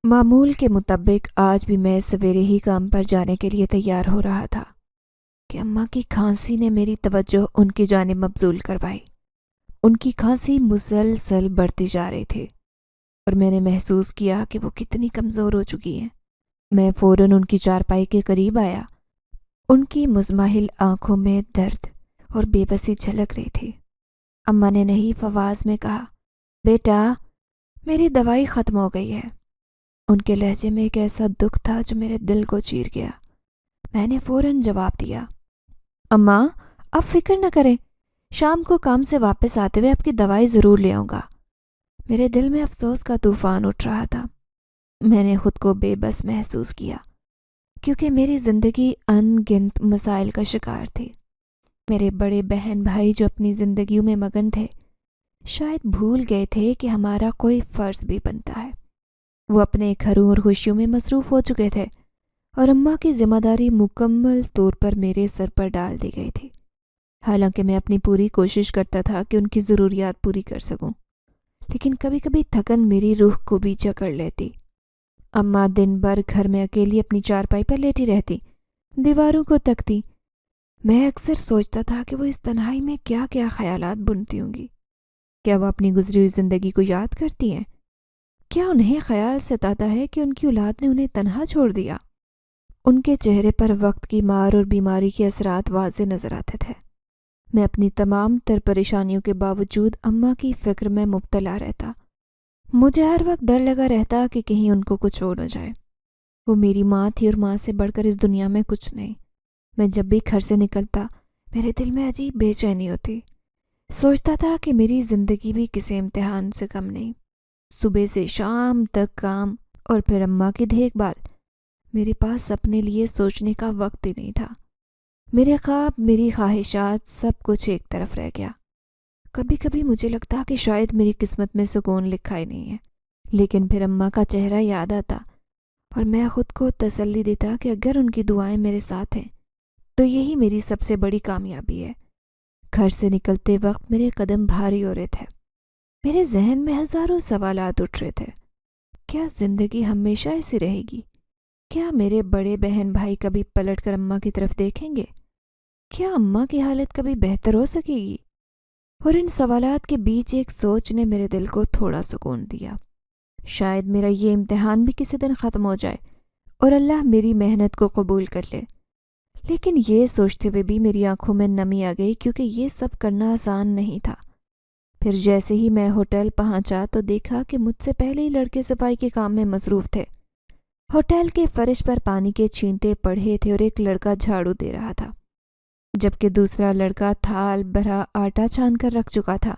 معمول کے مطابق آج بھی میں سویرے ہی کام پر جانے کے لیے تیار ہو رہا تھا کہ اماں کی کھانسی نے میری توجہ ان کی جانب مبذول کروائی۔ ان کی کھانسی مسلسل بڑھتی جا رہی تھی اور میں نے محسوس کیا کہ وہ کتنی کمزور ہو چکی ہیں۔ میں فوراً ان کی چارپائی کے قریب آیا۔ ان کی مزمحل آنکھوں میں درد اور بے بسی جھلک رہی تھی۔ اماں نے نحیف آواز میں کہا، بیٹا میری دوائی ختم ہو گئی ہے۔ ان کے لہجے میں ایک ایسا دکھ تھا جو میرے دل کو چیر گیا۔ میں نے فوراً جواب دیا، اماں آپ فکر نہ کریں، شام کو کام سے واپس آتے ہوئے آپ کی دوائی ضرور لے آؤں گا۔ میرے دل میں افسوس کا طوفان اٹھ رہا تھا۔ میں نے خود کو بے بس محسوس کیا کیونکہ میری زندگی ان گنت مسائل کا شکار تھی۔ میرے بڑے بہن بھائی جو اپنی زندگیوں میں مگن تھے شاید بھول گئے تھے کہ ہمارا کوئی فرض بھی بنتا ہے۔ وہ اپنے گھروں اور خوشیوں میں مصروف ہو چکے تھے اور اماں کی ذمہ داری مکمل طور پر میرے سر پر ڈال دی گئی تھی۔ حالانکہ میں اپنی پوری کوشش کرتا تھا کہ ان کی ضروریات پوری کر سکوں، لیکن کبھی کبھی تھکن میری روح کو بھی جکڑ لیتی۔ اماں دن بھر گھر میں اکیلی اپنی چارپائی پر لیٹی رہتی، دیواروں کو تکتی۔ میں اکثر سوچتا تھا کہ وہ اس تنہائی میں کیا کیا خیالات بنتی ہوں گی۔ کیا وہ اپنی گزری ہوئی زندگی کو یاد کرتی ہیں؟ کیا انہیں خیال ستاتا ہے کہ ان کی اولاد نے انہیں تنہا چھوڑ دیا؟ ان کے چہرے پر وقت کی مار اور بیماری کے اثرات واضح نظر آتے تھے۔ میں اپنی تمام تر پریشانیوں کے باوجود اماں کی فکر میں مبتلا رہتا۔ مجھے ہر وقت ڈر لگا رہتا کہ کہیں ان کو کچھ ہو نہ جائے۔ وہ میری ماں تھی اور ماں سے بڑھ کر اس دنیا میں کچھ نہیں۔ میں جب بھی گھر سے نکلتا میرے دل میں عجیب بے چینی ہوتی۔ سوچتا تھا کہ میری زندگی بھی کسی امتحان سے کم نہیں۔ صبح سے شام تک کام اور پھر اماں کی دیکھ بھال۔ میرے پاس اپنے لیے سوچنے کا وقت ہی نہیں تھا۔ میرے خواب، میری خواہشات، سب کچھ ایک طرف رہ گیا۔ کبھی کبھی مجھے لگتا کہ شاید میری قسمت میں سکون لکھا ہی نہیں ہے، لیکن پھر اماں کا چہرہ یاد آتا اور میں خود کو تسلی دیتا کہ اگر ان کی دعائیں میرے ساتھ ہیں تو یہی میری سب سے بڑی کامیابی ہے۔ گھر سے نکلتے وقت میرے قدم بھاری ہو رہے تھے۔ میرے ذہن میں ہزاروں سوالات اٹھ رہے تھے۔ کیا زندگی ہمیشہ ایسی رہے گی؟ کیا میرے بڑے بہن بھائی کبھی پلٹ کر اماں کی طرف دیکھیں گے؟ کیا اماں کی حالت کبھی بہتر ہو سکے گی؟ اور ان سوالات کے بیچ ایک سوچ نے میرے دل کو تھوڑا سکون دیا۔ شاید میرا یہ امتحان بھی کسی دن ختم ہو جائے اور اللہ میری محنت کو قبول کر لے۔ لیکن یہ سوچتے ہوئے بھی میری آنکھوں میں نمی آ گئی کیونکہ یہ سب کرنا آسان نہیں تھا۔ پھر جیسے ہی میں ہوٹل پہنچا تو دیکھا کہ مجھ سے پہلے ہی لڑکے صفائی کے کام میں مصروف تھے۔ ہوٹل کے فرش پر پانی کے چھینٹے پڑے تھے اور ایک لڑکا جھاڑو دے رہا تھا، جبکہ دوسرا لڑکا تھال بھرا آٹا چھان کر رکھ چکا تھا۔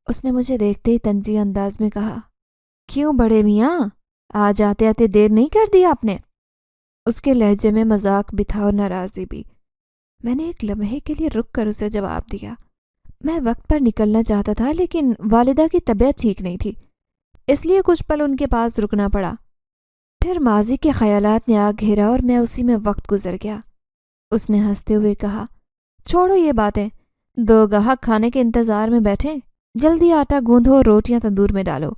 اس نے مجھے دیکھتے ہی طنزیہ انداز میں کہا، کیوں بڑے میاں، آج آتے آتے دیر نہیں کر دی آپ نے؟ اس کے لہجے میں مذاق بھی تھا اور ناراضی بھی۔ میں نے ایک لمحے کے لیے رک کر اسے جواب دیا، میں وقت پر نکلنا چاہتا تھا لیکن والدہ کی طبیعت ٹھیک نہیں تھی، اس لیے کچھ پل ان کے پاس رکنا پڑا۔ پھر ماضی کے خیالات نے آ گھیرا اور میں اسی میں وقت گزر گیا۔ اس نے ہنستے ہوئے کہا، چھوڑو یہ باتیں، دو گاہک کھانے کے انتظار میں بیٹھے، جلدی آٹا گوندھو اور روٹیاں تندور میں ڈالو،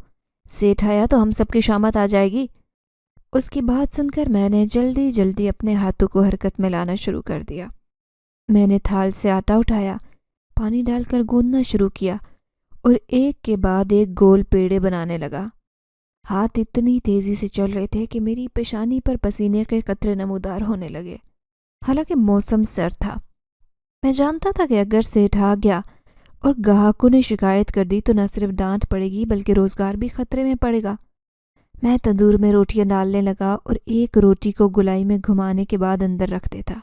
سیٹھ آیا تو ہم سب کی شامت آ جائے گی۔ اس کی بات سن کر میں نے جلدی جلدی اپنے ہاتھوں کو حرکت میں لانا شروع کر دیا۔ میں نے تھال سے آٹا اٹھایا، پانی ڈال کر گوندنا شروع کیا اور ایک کے بعد ایک گول پیڑے بنانے لگا۔ ہاتھ اتنی تیزی سے چل رہے تھے کہ میری پیشانی پر پسینے کے قطرے نمودار ہونے لگے۔ حالانکہ موسم سرد تھا، میں جانتا تھا کہ اگر سیٹھ آ گیا اور گاہکوں نے شکایت کر دی تو نہ صرف ڈانٹ پڑے گی بلکہ روزگار بھی خطرے میں پڑے گا۔ میں تندور میں روٹیاں ڈالنے لگا اور ایک روٹی کو گولائی میں گھمانے کے بعد اندر رکھ دیتا۔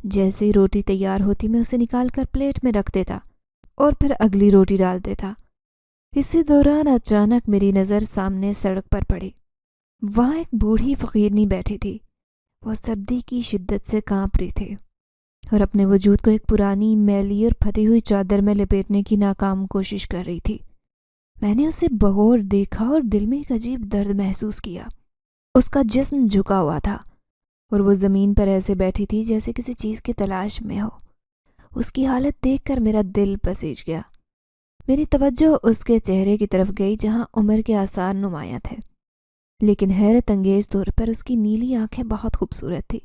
جیسے ہی روٹی تیار ہوتی میں اسے نکال کر پلیٹ میں رکھ دیتا اور پھر اگلی روٹی ڈال دیتا۔ اسی دوران اچانک میری نظر سامنے سڑک پر پڑی۔ وہاں ایک بوڑھی فقیرنی بیٹھی تھی۔ وہ سردی کی شدت سے کانپ رہی تھی اور اپنے وجود کو ایک پرانی میلی اور پھٹی ہوئی چادر میں لپیٹنے کی ناکام کوشش کر رہی تھی۔ میں نے اسے بغور دیکھا اور دل میں ایک عجیب درد محسوس کیا۔ اس کا جسم جھکا ہوا تھا اور وہ زمین پر ایسے بیٹھی تھی جیسے کسی چیز کی تلاش میں ہو۔ اس کی حالت دیکھ کر میرا دل پسیج گیا۔ میری توجہ اس کے چہرے کی طرف گئی جہاں عمر کے آثار نمایاں تھے۔ لیکن حیرت انگیز طور پر اس کی نیلی آنکھیں بہت خوبصورت تھی۔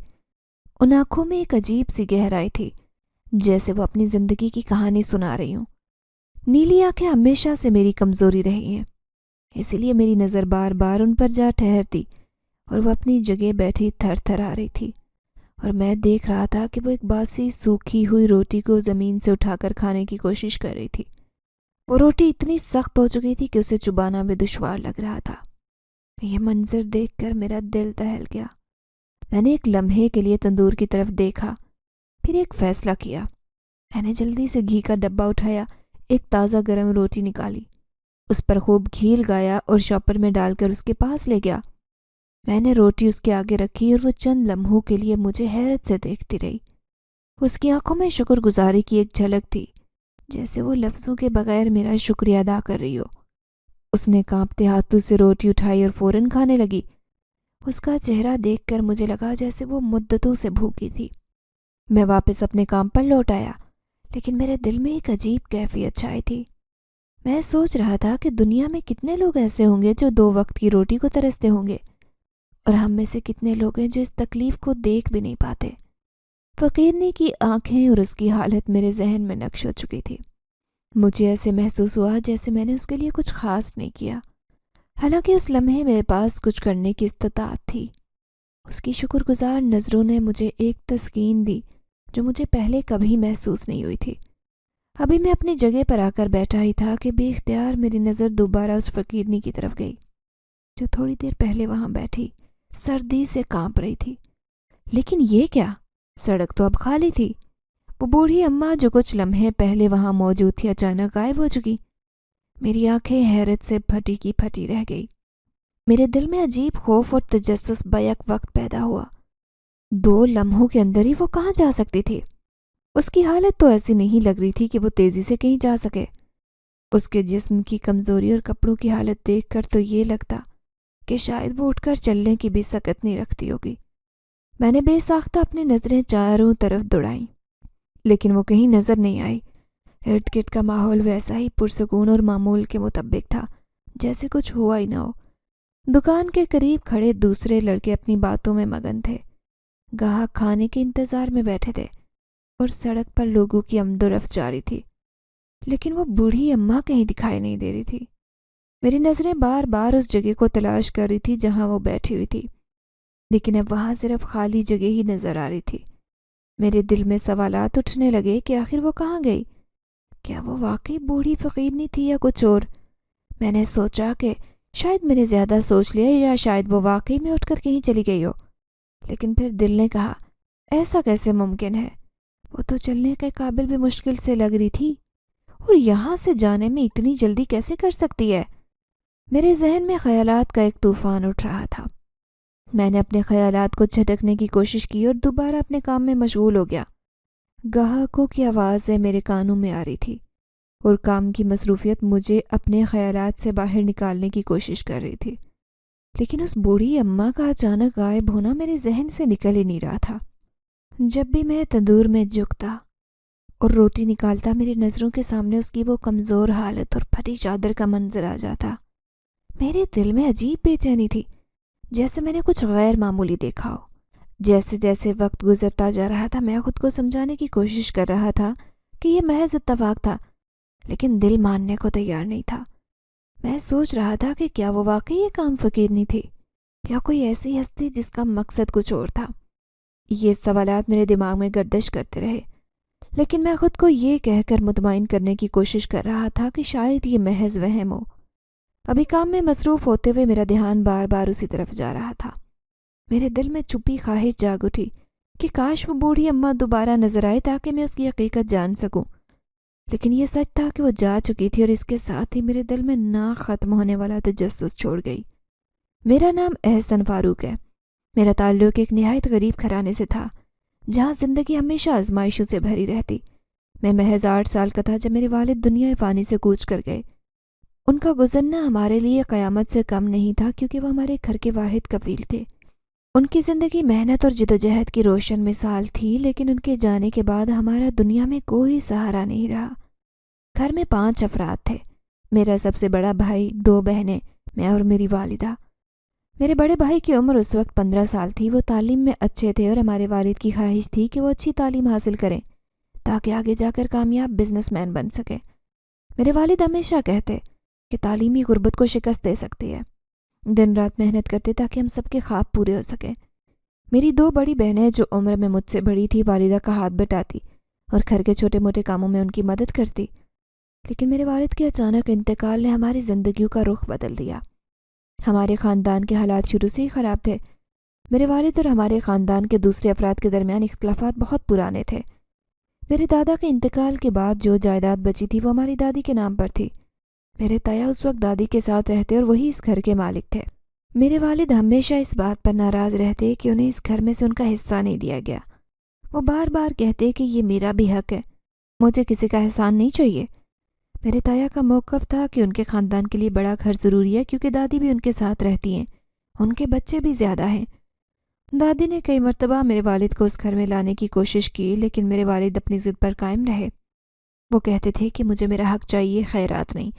ان آنکھوں میں ایک عجیب سی گہرائی تھی، جیسے وہ اپنی زندگی کی کہانی سنا رہی ہوں۔ نیلی آنکھیں ہمیشہ سے میری کمزوری رہی ہیں، اسی لیے میری نظر بار بار ان پر جا ٹھہرتی اور وہ اپنی جگہ بیٹھی تھر تھر آ رہی تھی، اور میں دیکھ رہا تھا کہ وہ ایک باسی سوکھی ہوئی روٹی کو زمین سے اٹھا کر کھانے کی کوشش کر رہی تھی۔ وہ روٹی اتنی سخت ہو چکی تھی کہ اسے چبانا بھی دشوار لگ رہا تھا۔ یہ منظر دیکھ کر میرا دل دہل گیا۔ میں نے ایک لمحے کے لیے تندور کی طرف دیکھا، پھر ایک فیصلہ کیا۔ میں نے جلدی سے گھی کا ڈبہ اٹھایا، ایک تازہ گرم روٹی نکالی، اس پر خوب گھی لگایا اور شاپر میں ڈال کر اس کے پاس لے گیا۔ میں نے روٹی اس کے آگے رکھی اور وہ چند لمحوں کے لیے مجھے حیرت سے دیکھتی رہی۔ اس کی آنکھوں میں شکر گزاری کی ایک جھلک تھی، جیسے وہ لفظوں کے بغیر میرا شکریہ ادا کر رہی ہو۔ اس نے کانپتے ہاتھوں سے روٹی اٹھائی اور فوراً کھانے لگی۔ اس کا چہرہ دیکھ کر مجھے لگا جیسے وہ مدتوں سے بھوکی تھی۔ میں واپس اپنے کام پر لوٹ آیا، لیکن میرے دل میں ایک عجیب کیفیت چھائی تھی۔ میں سوچ رہا تھا کہ دنیا میں کتنے لوگ ایسے ہوں گے جو 2 وقت کی روٹی کو ترستے ہوں گے، اور ہم میں سے کتنے لوگ ہیں جو اس تکلیف کو دیکھ بھی نہیں پاتے۔ فقیرنی کی آنکھیں اور اس کی حالت میرے ذہن میں نقش ہو چکی تھی۔ مجھے ایسے محسوس ہوا جیسے میں نے اس کے لیے کچھ خاص نہیں کیا، حالانکہ اس لمحے میرے پاس کچھ کرنے کی استطاعت تھی۔ اس کی شکر گزار نظروں نے مجھے ایک تسکین دی جو مجھے پہلے کبھی محسوس نہیں ہوئی تھی۔ ابھی میں اپنی جگہ پر آ کر بیٹھا ہی تھا کہ بے اختیار میری نظر دوبارہ اس فقیرنی کی طرف گئی، جو تھوڑی دیر پہلے وہاں بیٹھی سردی سے کانپ رہی تھی۔ لیکن یہ کیا؟ سڑک تو اب خالی تھی۔ وہ بوڑھی اماں جو کچھ لمحے پہلے وہاں موجود تھی اچانک غائب ہو چکی۔ میری آنکھیں حیرت سے پھٹی کی پھٹی رہ گئی۔ میرے دل میں عجیب خوف اور تجسس بیک وقت پیدا ہوا۔ 2 لمحوں کے اندر ہی وہ کہاں جا سکتی تھی؟ اس کی حالت تو ایسی نہیں لگ رہی تھی کہ وہ تیزی سے کہیں جا سکے۔ اس کے جسم کی کمزوری اور کپڑوں کی حالت دیکھ کر تو یہ لگتا کہ شاید وہ اٹھ کر چلنے کی بھی سکت نہیں رکھتی ہوگی۔ میں نے بے ساختہ اپنی نظریں چاروں طرف دوڑائیں، لیکن وہ کہیں نظر نہیں آئی۔ ارد گرد کا ماحول ویسا ہی پرسکون اور معمول کے مطابق تھا، جیسے کچھ ہوا ہی نہ ہو۔ دکان کے قریب کھڑے دوسرے لڑکے اپنی باتوں میں مگن تھے، گاہک کھانے کے انتظار میں بیٹھے تھے، اور سڑک پر لوگوں کی آمد و رفت جاری تھی، لیکن وہ بوڑھی اماں کہیں دکھائی نہیں دے رہی تھی۔ میری نظریں بار بار اس جگہ کو تلاش کر رہی تھی جہاں وہ بیٹھی ہوئی تھی، لیکن اب وہاں صرف خالی جگہ ہی نظر آ رہی تھی۔ میرے دل میں سوالات اٹھنے لگے کہ آخر وہ کہاں گئی؟ کیا وہ واقعی بوڑھی فقیرنی تھی یا کچھ اور؟ میں نے سوچا کہ شاید میں نے زیادہ سوچ لیا، یا شاید وہ واقعی میں اٹھ کر کہیں چلی گئی ہو، لیکن پھر دل نے کہا ایسا کیسے ممکن ہے؟ وہ تو چلنے کے قابل بھی مشکل سے لگ رہی تھی، اور یہاں سے جانے میں اتنی جلدی کیسے کر سکتی ہے؟ میرے ذہن میں خیالات کا ایک طوفان اٹھ رہا تھا۔ میں نے اپنے خیالات کو جھٹکنے کی کوشش کی اور دوبارہ اپنے کام میں مشغول ہو گیا۔ گاہکوں کی آوازیں میرے کانوں میں آ رہی تھی، اور کام کی مصروفیت مجھے اپنے خیالات سے باہر نکالنے کی کوشش کر رہی تھی، لیکن اس بوڑھی اماں کا اچانک غائب ہونا میرے ذہن سے نکل ہی نہیں رہا تھا۔ جب بھی میں تندور میں جھکتا اور روٹی نکالتا، میری نظروں کے سامنے اس کی وہ کمزور حالت اور پھٹی چادر کا منظر آ جاتا۔ میرے دل میں عجیب بے چینی تھی، جیسے میں نے کچھ غیر معمولی دیکھا ہو۔ جیسے جیسے وقت گزرتا جا رہا تھا، میں خود کو سمجھانے کی کوشش کر رہا تھا کہ یہ محض اتفاق تھا، لیکن دل ماننے کو تیار نہیں تھا۔ میں سوچ رہا تھا کہ کیا وہ واقعی یہ کام فقیرنی تھی، یا کوئی ایسی ہستی جس کا مقصد کچھ اور تھا؟ یہ سوالات میرے دماغ میں گردش کرتے رہے، لیکن میں خود کو یہ کہہ کر مطمئن کرنے کی کوشش کر رہا تھا کہ شاید یہ محض وہم ہو۔ ابھی کام میں مصروف ہوتے ہوئے میرا دھیان بار بار اسی طرف جا رہا تھا۔ میرے دل میں چھپی خواہش جاگ اٹھی کہ کاش وہ بوڑھی اماں دوبارہ نظر آئے تاکہ میں اس کی حقیقت جان سکوں، لیکن یہ سچ تھا کہ وہ جا چکی تھی، اور اس کے ساتھ ہی میرے دل میں نہ ختم ہونے والا تجسس چھوڑ گئی۔ میرا نام احسن فاروق ہے۔ میرا تعلق ایک نہایت غریب گھرانے سے تھا، جہاں زندگی ہمیشہ آزمائشوں سے بھری رہتی۔ میں محض 8 سال کا تھا جب میرے والد دنیا فانی سے کوچ کر گئے۔ ان کا گزرنا ہمارے لیے قیامت سے کم نہیں تھا، کیونکہ وہ ہمارے گھر کے واحد کفیل تھے۔ ان کی زندگی محنت اور جدوجہد کی روشن مثال تھی، لیکن ان کے جانے کے بعد ہمارا دنیا میں کوئی سہارا نہیں رہا۔ گھر میں 5 افراد تھے، میرا سب سے بڑا بھائی، 2 بہنیں، میں اور میری والدہ۔ میرے بڑے بھائی کی عمر اس وقت 15 سال تھی۔ وہ تعلیم میں اچھے تھے اور ہمارے والد کی خواہش تھی کہ وہ اچھی تعلیم حاصل کریں تاکہ آگے جا کر کامیاب بزنس مین بن سکے۔ میرے والد ہمیشہ کہتے کہ تعلیم ہی غربت کو شکست دے سکتی ہے۔ دن رات محنت کرتے تاکہ ہم سب کے خواب پورے ہو سکیں۔ میری 2 بڑی بہنیں جو عمر میں مجھ سے بڑی تھی والدہ کا ہاتھ بٹاتی اور گھر کے چھوٹے موٹے کاموں میں ان کی مدد کرتی، لیکن میرے والد کے اچانک انتقال نے ہماری زندگیوں کا رخ بدل دیا۔ ہمارے خاندان کے حالات شروع سے ہی خراب تھے۔ میرے والد اور ہمارے خاندان کے دوسرے افراد کے درمیان اختلافات بہت پرانے تھے۔ میرے دادا کے انتقال کے بعد جو جائیداد بچی تھی وہ ہماری دادی کے نام پر تھی۔ میرے تایا اس وقت دادی کے ساتھ رہتے اور وہی اس گھر کے مالک تھے۔ میرے والد ہمیشہ اس بات پر ناراض رہتے کہ انہیں اس گھر میں سے ان کا حصہ نہیں دیا گیا۔ وہ بار بار کہتے کہ یہ میرا بھی حق ہے، مجھے کسی کا احسان نہیں چاہیے۔ میرے تایا کا موقف تھا کہ ان کے خاندان کے لیے بڑا گھر ضروری ہے کیونکہ دادی بھی ان کے ساتھ رہتی ہیں، ان کے بچے بھی زیادہ ہیں۔ دادی نے کئی مرتبہ میرے والد کو اس گھر میں لانے کی کوشش کی، لیکن میرے والد اپنی ضد پر قائم رہے۔ وہ کہتے تھے کہ مجھے میرا حق چاہیے، خیرات نہیں۔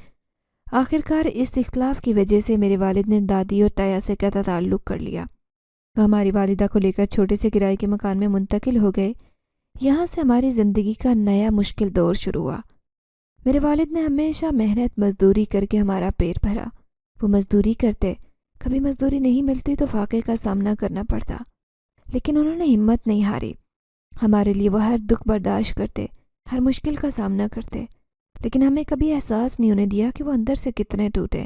آخرکار اس اختلاف کی وجہ سے میرے والد نے دادی اور تایا سے قطع تعلق کر لیا۔ وہ ہماری والدہ کو لے کر چھوٹے سے کرائے کے مکان میں منتقل ہو گئے۔ یہاں سے ہماری زندگی کا نیا مشکل دور شروع ہوا۔ میرے والد نے ہمیشہ محنت مزدوری کر کے ہمارا پیٹ بھرا۔ وہ مزدوری کرتے، کبھی مزدوری نہیں ملتی تو فاقے کا سامنا کرنا پڑتا، لیکن انہوں نے ہمت نہیں ہاری۔ ہمارے لیے وہ ہر دکھ برداشت کرتے، ہر مشکل کا سامنا کرتے، لیکن ہمیں کبھی احساس نہیں ہونے دیا کہ وہ اندر سے کتنے ٹوٹے۔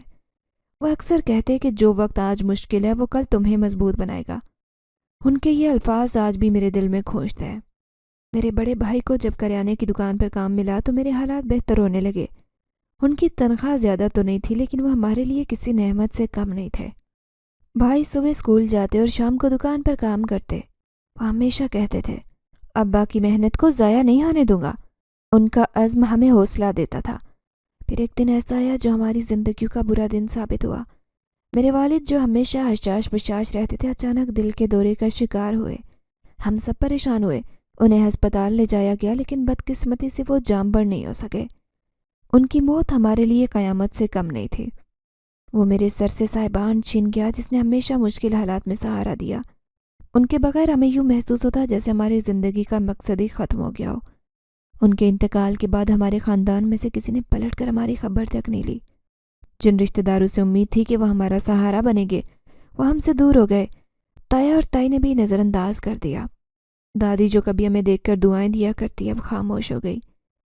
وہ اکثر کہتے کہ جو وقت آج مشکل ہے وہ کل تمہیں مضبوط بنائے گا۔ ان کے یہ الفاظ آج بھی میرے دل میں کھونچتے ہیں۔ میرے بڑے بھائی کو جب کریانے کی دکان پر کام ملا تو میرے حالات بہتر ہونے لگے۔ ان کی تنخواہ زیادہ تو نہیں تھی لیکن وہ ہمارے لیے کسی نعمت سے کم نہیں تھے۔ بھائی صبح اسکول جاتے اور شام کو دکان پر کام کرتے۔ وہ ہمیشہ کہتے تھے ابا کی محنت کو ضائع نہیں ہونے دوں گا۔ ان کا عزم ہمیں حوصلہ دیتا تھا۔ پھر ایک دن ایسا آیا جو ہماری زندگیوں کا برا دن ثابت ہوا۔ میرے والد جو ہمیشہ حشاش بشاش رہتے تھے اچانک دل کے دورے کا شکار ہوئے۔ ہم سب پریشان ہوئے۔ انہیں ہسپتال لے جایا گیا لیکن بدقسمتی سے وہ جام بر نہیں ہو سکے۔ ان کی موت ہمارے لیے قیامت سے کم نہیں تھی۔ وہ میرے سر سے صاحبان چھین گیا جس نے ہمیشہ مشکل حالات میں سہارا دیا۔ ان کے بغیر ہمیں یوں محسوس ہوتا جیسے ہماری زندگی کا مقصد ہی ختم ہو گیا ہو۔ ان کے انتقال کے بعد ہمارے خاندان میں سے کسی نے پلٹ کر ہماری خبر تک نہیں لی۔ جن رشتہ داروں سے امید تھی کہ وہ ہمارا سہارا بنیں گے وہ ہم سے دور ہو گئے۔ تایا اور تائی نے بھی نظر انداز کر دیا۔ دادی جو کبھی ہمیں دیکھ کر دعائیں دیا کرتی اب خاموش ہو گئی۔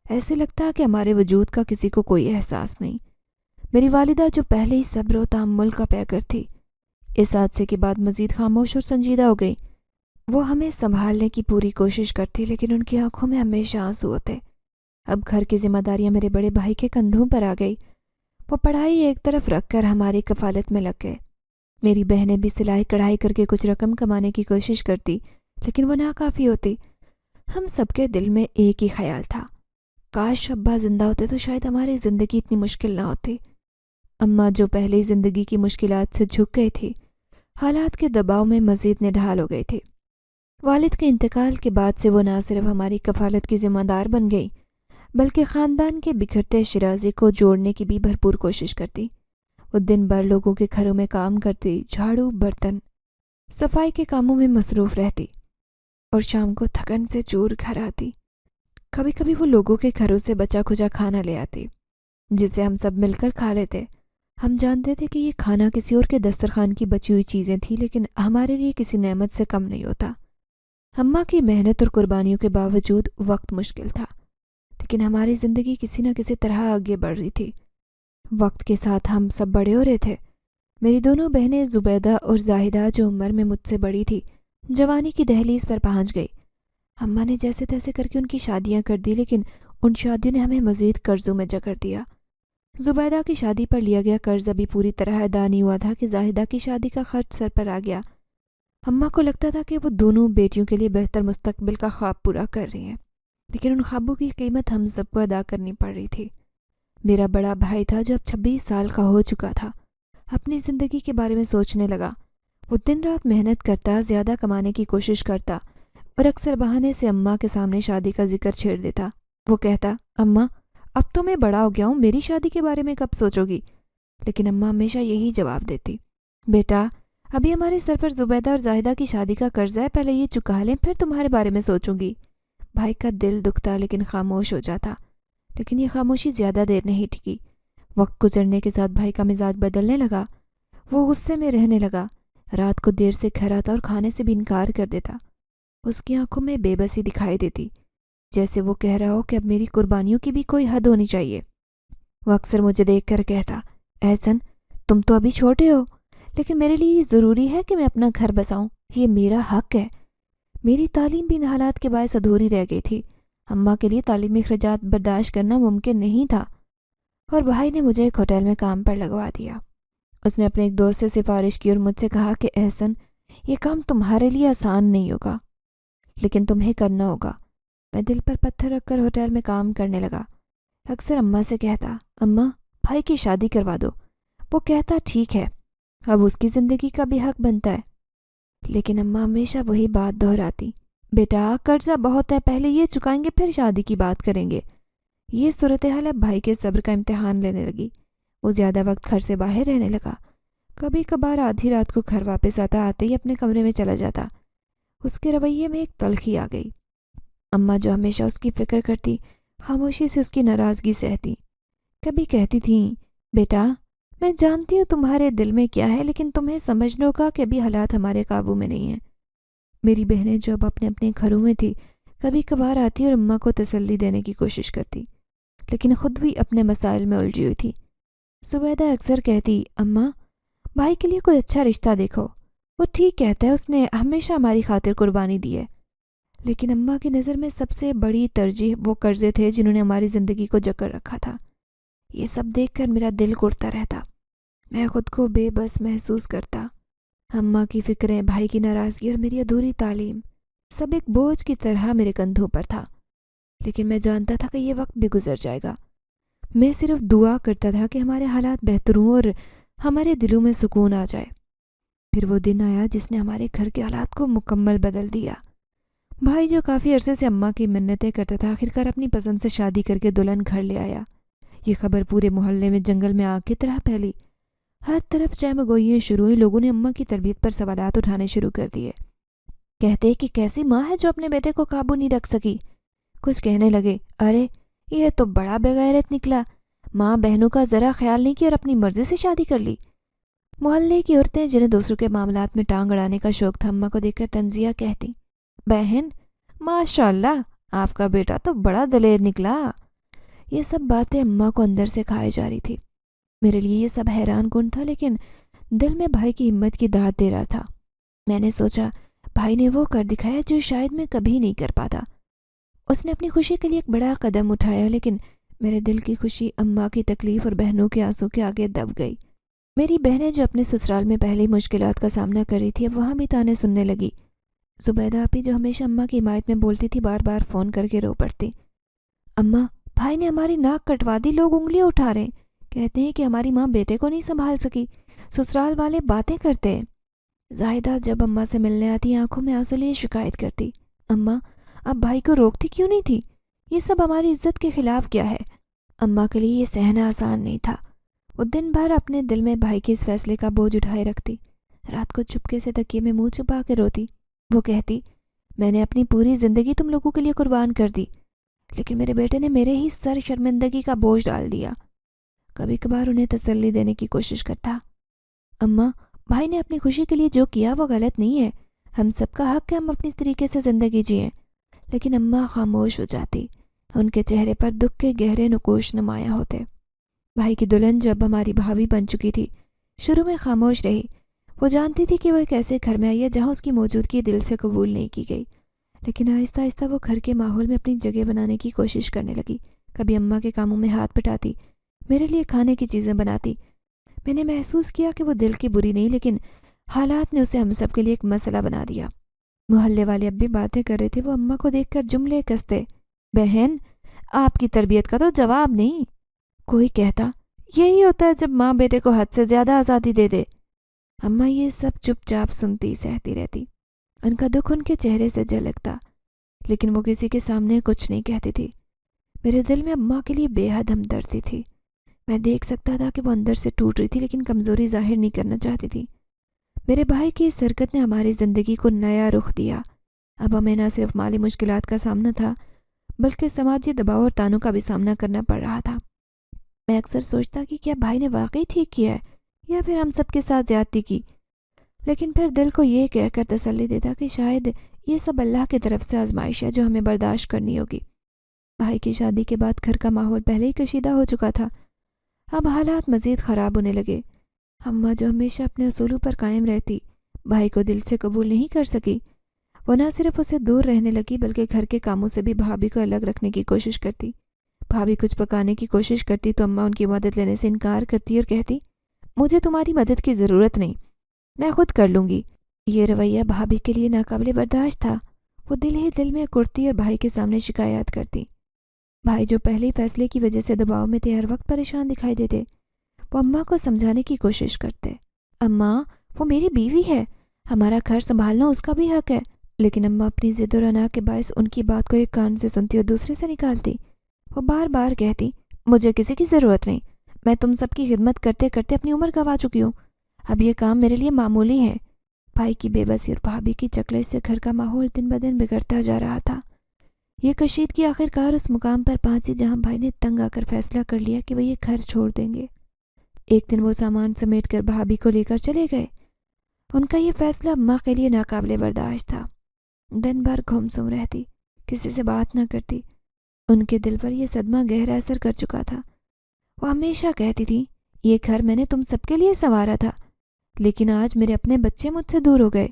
ایسے لگتا کہ ہمارے وجود کا کسی کو کوئی احساس نہیں۔ میری والدہ جو پہلے ہی صبر و تحمل کا پیکر تھی اس حادثے کے بعد مزید خاموش اور سنجیدہ ہو گئی۔ وہ ہمیں سنبھالنے کی پوری کوشش کرتی لیکن ان کی آنکھوں میں ہمیشہ آنسو ہوتے۔ اب گھر کی ذمہ داریاں میرے بڑے بھائی کے کندھوں پر آ گئی۔ وہ پڑھائی ایک طرف رکھ کر ہماری کفالت میں لگ گئے۔ میری بہنیں بھی سلائی کڑھائی کر کے کچھ رقم کمانے کی کوشش کرتی لیکن وہ ناکافی ہوتی۔ ہم سب کے دل میں ایک ہی خیال تھا، کاش ابا زندہ ہوتے تو شاید ہماری زندگی اتنی مشکل نہ ہوتی۔ اماں جو پہلے ہی زندگی کی مشکلات سے جھک گئی تھی حالات کے دباؤ میں مزید نڈھال ہو گئی تھی۔ والد کے انتقال کے بعد سے وہ نہ صرف ہماری کفالت کی ذمہ دار بن گئی بلکہ خاندان کے بکھرتے شرازے کو جوڑنے کی بھی بھرپور کوشش کرتی۔ وہ دن بھر لوگوں کے گھروں میں کام کرتی، جھاڑو برتن صفائی کے کاموں میں مصروف رہتی اور شام کو تھکن سے چور گھر آتی۔ کبھی کبھی وہ لوگوں کے گھروں سے بچا کھجا کھانا لے آتی جسے ہم سب مل کر کھا لیتے۔ ہم جانتے تھے کہ یہ کھانا کسی اور کے دسترخوان کی بچی ہوئی چیزیں تھیں لیکن ہمارے لیے کسی نعمت سے کم نہیں ہوتا۔ اماں کی محنت اور قربانیوں کے باوجود وقت مشکل تھا لیکن ہماری زندگی کسی نہ کسی طرح آگے بڑھ رہی تھی۔ وقت کے ساتھ ہم سب بڑے ہو رہے تھے۔ میری دونوں بہنیں زبیدہ اور زاہدہ جو عمر میں مجھ سے بڑی تھی جوانی کی دہلیز پر پہنچ گئی۔ اماں نے جیسے تیسے کر کے ان کی شادیاں کر دی لیکن ان شادیوں نے ہمیں مزید قرضوں میں جکڑ دیا۔ زبیدہ کی شادی پر لیا گیا قرض ابھی پوری طرح ادا نہیں ہوا تھا کہ زاہدہ کی شادی کا خرچ سر پر آ گیا۔ اماں کو لگتا تھا کہ وہ دونوں بیٹیوں کے لیے بہتر مستقبل کا خواب پورا کر رہی ہیں لیکن ان خوابوں کی قیمت ہم سب کو ادا کرنی پڑ رہی تھی۔ میرا بڑا بھائی تھا جو اب 26 سال کا ہو چکا تھا، اپنی زندگی کے بارے میں سوچنے لگا۔ وہ دن رات محنت کرتا، زیادہ کمانے کی کوشش کرتا اور اکثر بہانے سے اماں کے سامنے شادی کا ذکر چھیڑ دیتا۔ وہ کہتا اماں اب تو میں بڑا ہو گیا ہوں، میری شادی کے بارے میں کب سوچو گی؟ لیکن اماں ہمیشہ یہی جواب دیتی بیٹا ابھی ہمارے سر پر زبیدہ اور زاہدہ کی شادی کا قرضہ ہے، پہلے یہ چکا لیں پھر تمہارے بارے میں سوچوں گی۔ بھائی کا دل دکھتا لیکن خاموش ہو جاتا، لیکن یہ خاموشی زیادہ دیر نہیں ٹکی۔ وقت گزرنے کے ساتھ بھائی کا مزاج بدلنے لگا، وہ غصے میں رہنے لگا، رات کو دیر سے گھر آتا اور کھانے سے بھی انکار کر دیتا۔ اس کی آنکھوں میں بے بسی دکھائی دیتی، جیسے وہ کہہ رہا ہو کہ اب میری قربانیوں کی بھی کوئی حد ہونی چاہیے۔ وہ اکثر مجھے دیکھ کر کہتا، احسن تم تو ابھی چھوٹے ہو، لیکن میرے لیے یہ ضروری ہے کہ میں اپنا گھر بساؤں، یہ میرا حق ہے۔ میری تعلیم بھی ان حالات کے باعث ادھوری رہ گئی تھی، اماں کے لیے تعلیمی اخراجات برداشت کرنا ممکن نہیں تھا، اور بھائی نے مجھے ایک ہوٹل میں کام پر لگوا دیا۔ اس نے اپنے ایک دوست سے سفارش کی اور مجھ سے کہا کہ احسن یہ کام تمہارے لیے آسان نہیں ہوگا، لیکن تمہیں کرنا ہوگا۔ میں دل پر پتھر رکھ کر ہوٹل میں کام کرنے لگا۔ اکثر اماں سے کہتا، اماں بھائی کی شادی کروا دو۔ وہ کہتا ٹھیک ہے، اب اس کی زندگی کا بھی حق بنتا ہے، لیکن اماں ہمیشہ وہی بات دہراتی، بیٹا قرضہ بہت ہے، پہلے یہ چکائیں گے پھر شادی کی بات کریں گے۔ یہ صورتحال اب بھائی کے صبر کا امتحان لینے لگی۔ وہ زیادہ وقت گھر سے باہر رہنے لگا، کبھی کبھار آدھی رات کو گھر واپس آتے ہی اپنے کمرے میں چلا جاتا۔ اس کے رویے میں ایک تلخی آ گئی۔ اماں جو ہمیشہ اس کی فکر کرتی، خاموشی سے اس کی ناراضگی سہتی۔ کبھی کہتی تھیں، بیٹا میں جانتی ہوں تمہارے دل میں کیا ہے، لیکن تمہیں سمجھنا ہوگا کہ ابھی حالات ہمارے قابو میں نہیں ہیں۔ میری بہنیں جو اب اپنے اپنے گھروں میں تھی، کبھی کبھار آتی اور اماں کو تسلی دینے کی کوشش کرتی، لیکن خود بھی اپنے مسائل میں الجھی ہوئی تھی۔ زبیدہ اکثر کہتی، اماں بھائی کے لیے کوئی اچھا رشتہ دیکھو، وہ ٹھیک کہتا ہے، اس نے ہمیشہ ہماری خاطر قربانی دی ہے۔ لیکن اماں کی نظر میں سب سے بڑی ترجیح وہ قرضے تھے جنہوں نے ہماری زندگی کو جکڑ رکھا تھا۔ یہ سب دیکھ کر میرا دل گھٹتا رہتا، میں خود کو بے بس محسوس کرتا۔ اماں کی فکریں، بھائی کی ناراضگی اور میری ادھوری تعلیم، سب ایک بوجھ کی طرح میرے کندھوں پر تھا، لیکن میں جانتا تھا کہ یہ وقت بھی گزر جائے گا۔ میں صرف دعا کرتا تھا کہ ہمارے حالات بہتر ہوں اور ہمارے دلوں میں سکون آ جائے۔ پھر وہ دن آیا جس نے ہمارے گھر کے حالات کو مکمل بدل دیا۔ بھائی جو کافی عرصے سے اماں کی منتیں کرتا تھا، آخرکار اپنی پسند سے شادی کر کے دلہن گھر لے آیا۔ یہ خبر پورے محلے میں جنگل میں آگ کی طرح پھیلی۔ ہر طرف چہم گوئیاں شروع ہوئی، لوگوں نے اماں کی تربیت پر سوالات اٹھانے شروع کر دیے۔ کہتے کہ کیسی ماں ہے جو اپنے بیٹے کو قابو نہیں رکھ سکی۔ کچھ کہنے لگے، ارے یہ تو بڑا بے غیرت نکلا، ماں بہنوں کا ذرا خیال نہیں کیا اور اپنی مرضی سے شادی کر لی۔ محلے کی عورتیں جنہیں دوسروں کے معاملات میں ٹانگ اڑانے کا شوق تھا، اماں کو دیکھ کر تنزیہ کہتی، بہن ماشاء اللہ آپ کا بیٹا تو بڑا دلیر نکلا۔ یہ سب باتیں اماں کو اندر سے کھائے جا رہی تھی۔ میرے لیے یہ سب حیران کن تھا، لیکن دل میں بھائی کی ہمت کی داد دے رہا تھا۔ میں نے سوچا بھائی نے وہ کر دکھایا جو شاید میں کبھی نہیں کر پاتا۔ اس نے اپنی خوشی کے لیے ایک بڑا قدم اٹھایا، لیکن میرے دل کی خوشی اماں کی تکلیف اور بہنوں کے آنسوں کے آگے دب گئی۔ میری بہنیں جو اپنے سسرال میں پہلی مشکلات کا سامنا کر رہی تھی، اب وہاں بھی تانے سننے لگی۔ زبیدہ آپی جو ہمیشہ اماں کی حمایت میں بولتی تھی، بار بار فون کر کے رو پڑتی، اماں بھائی نے ہماری ناک کٹوا دی، لوگ انگلیاں اٹھا رہے ہیں، کہتے ہیں کہ ہماری ماں بیٹے کو نہیں سنبھال سکی، سسرال والے باتیں کرتے ہیں۔ زاہدہ جب اماں سے ملنے آتی، آنکھوں میں آنسو لیے شکایت کرتی، اماں اب بھائی کو روکتی کیوں نہیں تھی؟ یہ سب ہماری عزت کے خلاف کیا ہے؟ اماں کے لیے یہ سہنا آسان نہیں تھا۔ وہ دن بھر اپنے دل میں بھائی کے اس فیصلے کا بوجھ اٹھائے رکھتی، رات کو چپکے سے تکیے میں منہ چھپا کے روتی۔ وہ کہتی، میں نے اپنی پوری زندگی تم لوگوں کے لیے قربان کر دی، لیکن میرے بیٹے نے میرے ہی سر شرمندگی کا بوجھ ڈال دیا۔ کبھی کبھار انہیں تسلی دینے کی کوشش کرتا، اماں بھائی نے اپنی خوشی کے لیے جو کیا وہ غلط نہیں ہے، ہم سب کا حق ہے ہم اپنی طریقے سے زندگی جئیں۔ لیکن اماں خاموش ہو جاتی، ان کے چہرے پر دکھ کے گہرے نقوش نمایاں ہوتے۔ بھائی کی دلہن جب ہماری بھابھی بن چکی تھی، شروع میں خاموش رہی۔ وہ جانتی تھی کہ وہ ایک ایسے گھر میں آئی ہے جہاں اس کی موجودگی دل سے قبول نہیں کی گئی، لیکن آہستہ آہستہ وہ گھر کے ماحول میں اپنی جگہ بنانے کی کوشش کرنے لگی۔ کبھی اماں کے کاموں میں ہاتھ بٹاتی، میرے لیے کھانے کی چیزیں بناتی۔ میں نے محسوس کیا کہ وہ دل کی بری نہیں، لیکن حالات نے اسے ہم سب کے لیے ایک مسئلہ بنا دیا۔ محلے والے اب بھی باتیں کر رہے تھے، وہ اماں کو دیکھ کر جملے کستے، بہن آپ کی تربیت کا تو جواب نہیں۔ کوئی کہتا، یہی ہوتا ہے جب ماں بیٹے کو حد سے زیادہ آزادی دے دے۔ اماں یہ سب چپ چاپ سنتی سہتی رہتی، ان کا دکھ ان کے چہرے سے جھلکتا، لیکن وہ کسی کے سامنے کچھ نہیں کہتی تھی۔ میرے دل میں اماں کے لیے بے حد ہمدردی تھی۔ میں دیکھ سکتا تھا کہ وہ اندر سے ٹوٹ رہی تھی، لیکن کمزوری ظاہر نہیں کرنا چاہتی تھی۔ میرے بھائی کی اس حرکت نے ہماری زندگی کو نیا رخ دیا۔ اب ہمیں نہ صرف مالی مشکلات کا سامنا تھا بلکہ سماجی دباؤ اور تانوں کا بھی سامنا کرنا پڑ رہا تھا۔ میں اکثر سوچتا کہ کیا بھائی نے واقعی ٹھیک کیا ہے یا پھر ہم سب کے ساتھ زیادتی کی، لیکن پھر دل کو یہ کہہ کر تسلی دیتا کہ شاید یہ سب اللہ کی طرف سے آزمائش ہے جو ہمیں برداشت کرنی ہوگی۔ بھائی کی شادی کے بعد گھر کا ماحول پہلے ہی کشیدہ ہو چکا تھا، اب حالات مزید خراب ہونے لگے۔ اماں جو ہمیشہ اپنے اصولوں پر قائم رہتی، بھائی کو دل سے قبول نہیں کر سکی۔ وہ نہ صرف اسے دور رہنے لگی بلکہ گھر کے کاموں سے بھی بھابھی کو الگ رکھنے کی کوشش کرتی۔ بھابھی کچھ پکانے کی کوشش کرتی تو اماں ان کی مدد لینے سے انکار کرتی اور کہتی، مجھے تمہاری مدد کی ضرورت نہیں، میں خود کر لوں گی۔ یہ رویہ بھابھی کے لیے ناقابل برداشت تھا۔ وہ دل ہی دل میں کڑتی اور بھائی کے سامنے شکایات کرتی۔ بھائی جو پہلے فیصلے کی وجہ سے دباؤ میں تھے ہر وقت پریشان دکھائی دیتے۔ وہ اماں کو سمجھانے کی کوشش کرتے، اماں وہ میری بیوی ہے، ہمارا گھر سنبھالنا اس کا بھی حق ہے۔ لیکن اماں اپنی ضد اور انا کے باعث ان کی بات کو ایک کان سے سنتی اور دوسرے سے نکالتی۔ وہ بار بار کہتی، مجھے کسی کی ضرورت نہیں، میں تم سب کی خدمت کرتے کرتے اپنی عمر گنوا چکی ہوں، اب یہ کام میرے لیے معمولی ہے۔ بھائی کی بے بسی اور بھابھی کی چکلے سے گھر کا ماحول دن بدن بگڑتا جا رہا تھا۔ یہ کشیدگی آخر کار اس مقام پر پہنچی جہاں بھائی نے تنگ آ کر فیصلہ کر لیا کہ وہ یہ گھر چھوڑ دیں گے۔ ایک دن وہ سامان سمیٹ کر بھابھی کو لے کر چلے گئے۔ ان کا یہ فیصلہ اماں کے لیے ناقابل برداشت تھا۔ دن بھر گم سم رہتی، کسی سے بات نہ کرتی۔ ان کے دل پر یہ صدمہ گہرا اثر کر چکا تھا۔ وہ ہمیشہ کہتی تھی، یہ گھر میں نے تم سب کے لیے سنوارا تھا، لیکن آج میرے اپنے بچے مجھ سے دور ہو گئے۔